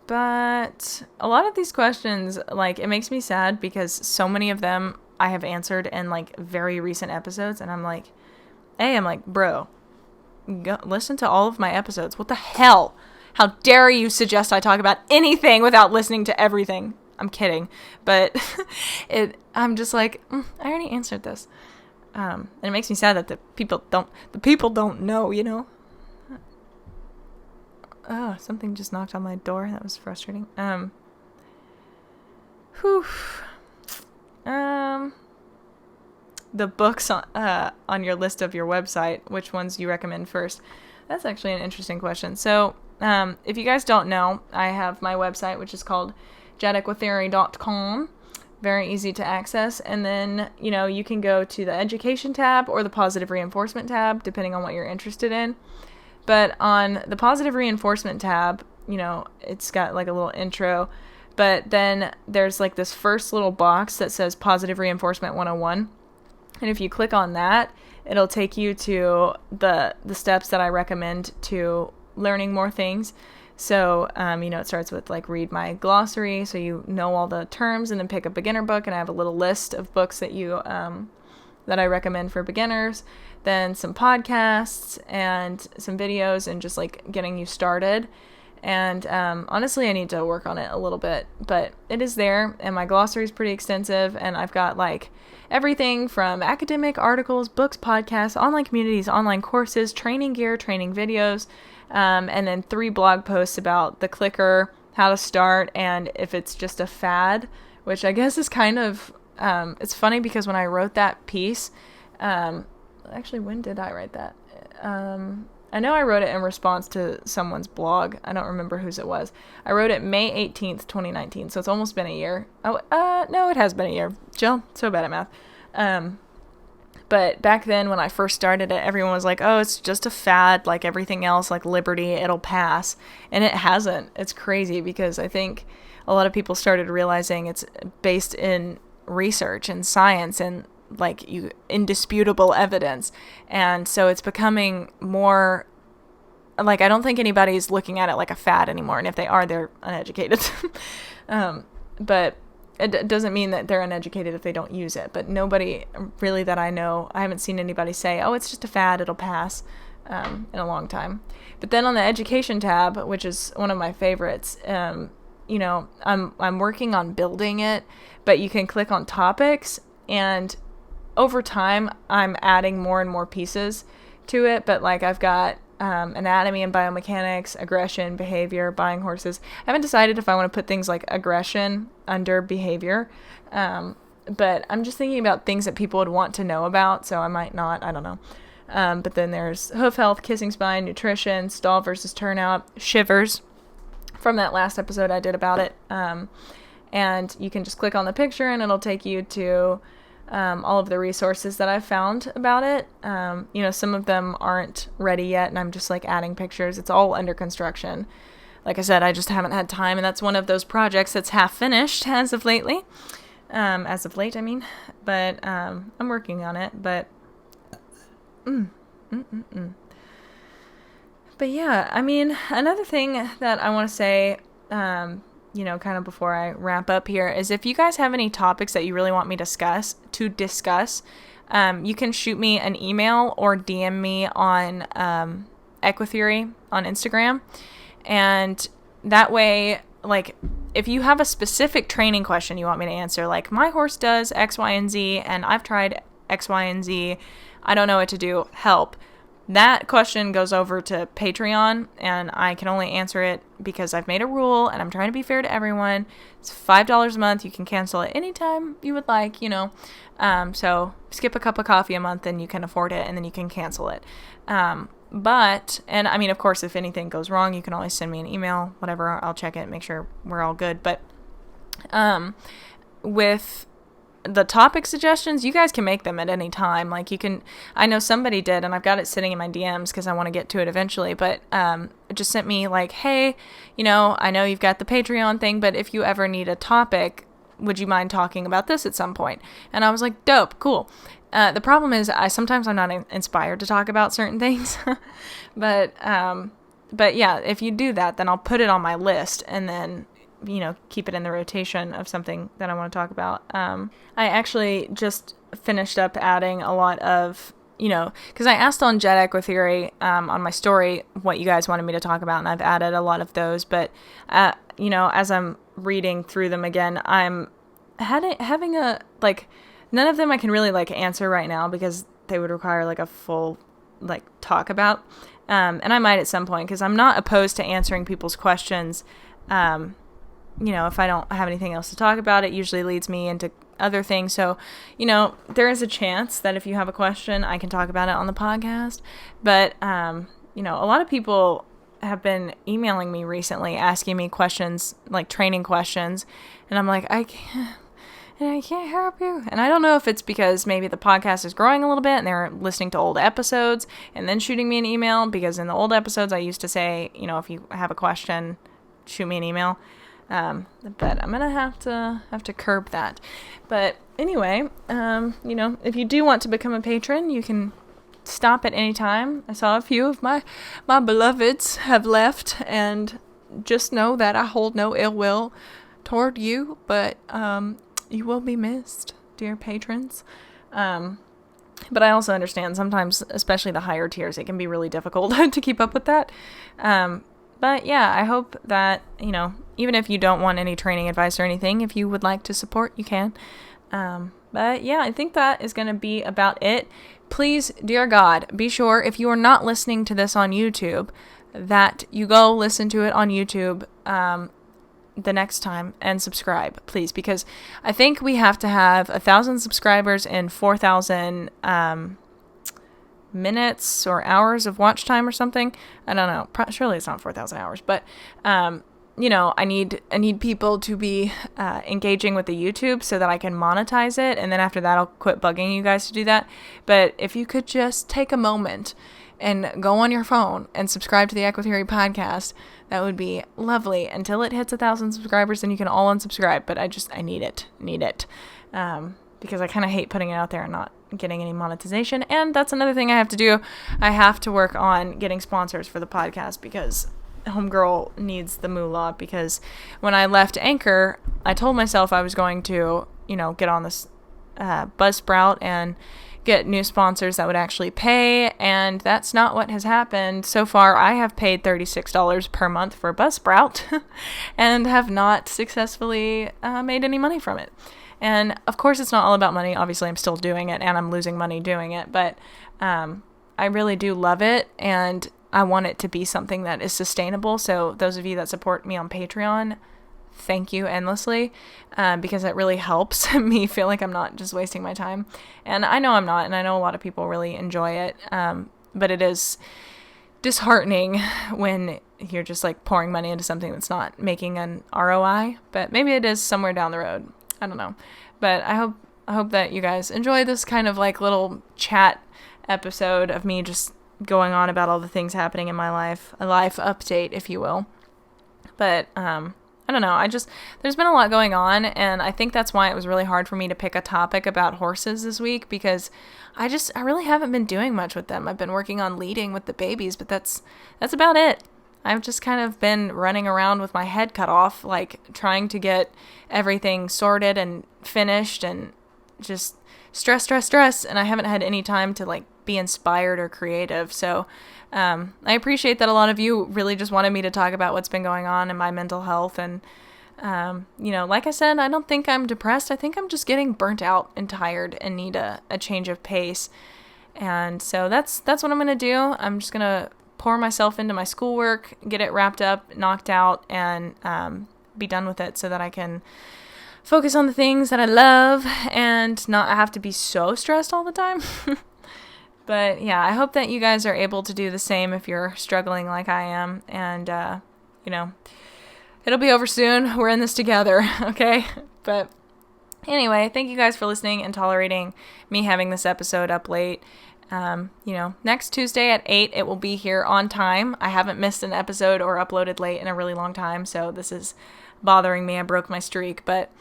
But a lot of these questions, like, it makes me sad because so many of them I have answered in, like, very recent episodes, and I'm like, bro, go listen to all of my episodes. What the hell? How dare you suggest I talk about anything without listening to everything? I'm kidding. But I'm just like, I already answered this. And it makes me sad that the people don't know, Oh, something just knocked on my door. That was frustrating. The books on your list of your website, which ones you recommend first? That's actually an interesting question. So, if you guys don't know, I have my website, which is called JETEquiTheory.com. Very easy to access. And then, you can go to the education tab or the positive reinforcement tab, depending on what you're interested in. But on the positive reinforcement tab, it's got like a little intro. But then there's like this first little box that says Positive Reinforcement 101. And if you click on that, it'll take you to the steps that I recommend to learning more things. So, it starts with like read my glossary, so you know all the terms, and then pick a beginner book. And I have a little list of books that that I recommend for beginners. Then some podcasts and some videos, and just like getting you started. And honestly, I need to work on it a little bit, but it is there, and my glossary is pretty extensive, and I've got like everything from academic articles, books, podcasts, online communities, online courses, training gear, training videos, and then 3 blog posts about the clicker, how to start, and if it's just a fad, which I guess is kind of, it's funny because when I wrote that piece, actually, when did I write that? I know I wrote it in response to someone's blog. I don't remember whose it was. I wrote it May 18th, 2019, so it's almost been a year. No, it has been a year. Jill, so bad at math. But back then when I first started it, everyone was like, oh, it's just a fad like everything else, like Liberty, it'll pass. And it hasn't. It's crazy because I think a lot of people started realizing it's based in research and science and like indisputable evidence, and so it's becoming more like, I don't think anybody's looking at it like a fad anymore, and if they are, they're uneducated. But it doesn't mean that they're uneducated if they don't use it. But nobody really that I know, I haven't seen anybody say, oh, it's just a fad, it'll pass, in a long time. But then on the education tab, which is one of my favorites, I'm working on building it, but you can click on topics, and over time, I'm adding more and more pieces to it, but like I've got anatomy and biomechanics, aggression, behavior, buying horses. I haven't decided if I want to put things like aggression under behavior, but I'm just thinking about things that people would want to know about, so I might not, I don't know. But then there's hoof health, kissing spine, nutrition, stall versus turnout, shivers, from that last episode I did about it, and you can just click on the picture and it'll take you to all of the resources that I've found about it. Some of them aren't ready yet, and I'm just like adding pictures. It's all under construction. Like I said, I just haven't had time, and that's one of those projects that's half finished as of late, I mean. But I'm working on it. But But yeah, I mean, another thing that I want to say, kind of before I wrap up here, is if you guys have any topics that you really want me to discuss, you can shoot me an email or DM me on EquiTheory on Instagram. And that way, like, if you have a specific training question you want me to answer, like my horse does X, Y, and Z, and I've tried X, Y, and Z, I don't know what to do, help. that question goes over to Patreon, and I can only answer it because I've made a rule, and I'm trying to be fair to everyone. It's $5 a month. You can cancel it anytime you would like, So skip a cup of coffee a month, and you can afford it, and then you can cancel it. Of course, if anything goes wrong, you can always send me an email, whatever. I'll check it, make sure we're all good. But with the topic suggestions, you guys can make them at any time. I know somebody did, and I've got it sitting in my DMs because I want to get to it eventually, but it just sent me hey, I know you've got the Patreon thing, but if you ever need a topic, would you mind talking about this at some point? And I was like, dope, cool. The problem is sometimes I'm not inspired to talk about certain things, but yeah, if you do that, then I'll put it on my list, and then keep it in the rotation of something that I want to talk about. I actually just finished up adding a lot of, because I asked on JETEquiTheory on my story what you guys wanted me to talk about, and I've added a lot of those, but, as I'm reading through them again, I'm having none of them I can really, answer right now because they would require, a full, talk about, and I might at some point, because I'm not opposed to answering people's questions. If I don't have anything else to talk about, it usually leads me into other things. So, there is a chance that if you have a question, I can talk about it on the podcast. But, a lot of people have been emailing me recently, asking me questions, training questions. And I'm like, I can't help you. And I don't know if it's because maybe the podcast is growing a little bit and they're listening to old episodes and then shooting me an email. Because in the old episodes, I used to say, if you have a question, shoot me an email. But I'm gonna have to curb that. But anyway, if you do want to become a patron, you can stop at any time. I saw a few of my beloveds have left, and just know that I hold no ill will toward you, but you will be missed, dear patrons. But I also understand sometimes, especially the higher tiers, it can be really difficult to keep up with that. But yeah, I hope that, even if you don't want any training advice or anything, if you would like to support, you can. But yeah, I think that is going to be about it. Please, dear God, be sure if you are not listening to this on YouTube, that you go listen to it on YouTube the next time and subscribe, please, because I think we have to have 1,000 subscribers and 4,000 minutes or hours of watch time or something. I don't know. Surely it's not 4,000 hours, but I need people to be engaging with the YouTube so that I can monetize it, and then after that I'll quit bugging you guys to do that. But if you could just take a moment and go on your phone and subscribe to the EquiTheory podcast, that would be lovely. Until it hits 1,000 subscribers, then you can all unsubscribe. But I need it, because I kind of hate putting it out there and not getting any monetization. And that's another thing I have to do. I have to work on getting sponsors for the podcast, because homegirl needs the moolah. Because when I left Anchor, I told myself I was going to, get on this Buzzsprout and get new sponsors that would actually pay, and that's not what has happened. So far, I have paid $36 per month for Buzzsprout and have not successfully made any money from it. And of course, it's not all about money. Obviously, I'm still doing it, and I'm losing money doing it, but I really do love it, and I want it to be something that is sustainable. So those of you that support me on Patreon, thank you endlessly, because it really helps me feel like I'm not just wasting my time. And I know I'm not, and I know a lot of people really enjoy it, but it is disheartening when you're just pouring money into something that's not making an ROI. But maybe it is somewhere down the road. I don't know. But I hope that you guys enjoy this kind of little chat episode of me just going on about all the things happening in my life, a life update, if you will. But I don't know. There's been a lot going on, and I think that's why it was really hard for me to pick a topic about horses this week, because I really haven't been doing much with them. I've been working on leading with the babies, but that's about it. I've just kind of been running around with my head cut off, trying to get everything sorted and finished, and just stress, and I haven't had any time to be inspired or creative. So I appreciate that a lot of you really just wanted me to talk about what's been going on in my mental health, and like I said, I don't think I'm depressed. I think I'm just getting burnt out and tired and need a change of pace. And so that's what I'm going to do. I'm just going to pour myself into my schoolwork, get it wrapped up, knocked out, and be done with it so that I can focus on the things that I love and not have to be so stressed all the time. But yeah, I hope that you guys are able to do the same if you're struggling like I am. And, it'll be over soon. We're in this together, okay? But anyway, thank you guys for listening and tolerating me having this episode up late. Next Tuesday at 8, it will be here on time. I haven't missed an episode or uploaded late in a really long time, so this is bothering me. I broke my streak, but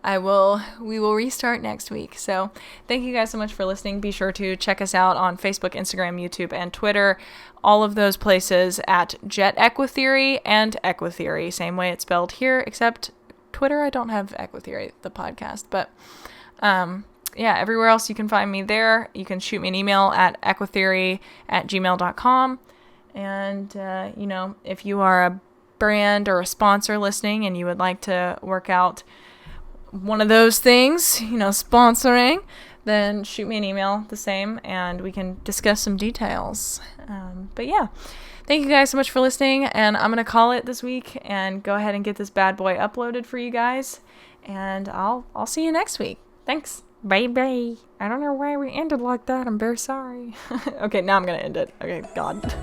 we will restart next week. So thank you guys so much for listening. Be sure to check us out on Facebook, Instagram, YouTube, and Twitter. All of those places at JETEquiTheory and EquiTheory. Same way it's spelled here, except Twitter, I don't have EquiTheory, the podcast. But everywhere else you can find me there. You can shoot me an email at equitheory@gmail.com. And, if you are a brand or a sponsor listening and you would like to work out one of those things, sponsoring, then shoot me an email the same and we can discuss some details. But yeah, thank you guys so much for listening, and I'm going to call it this week and go ahead and get this bad boy uploaded for you guys, and I'll see you next week. Thanks. Bye. I don't know why we ended like that. I'm very sorry. Okay, now I'm going to end it. Okay, God.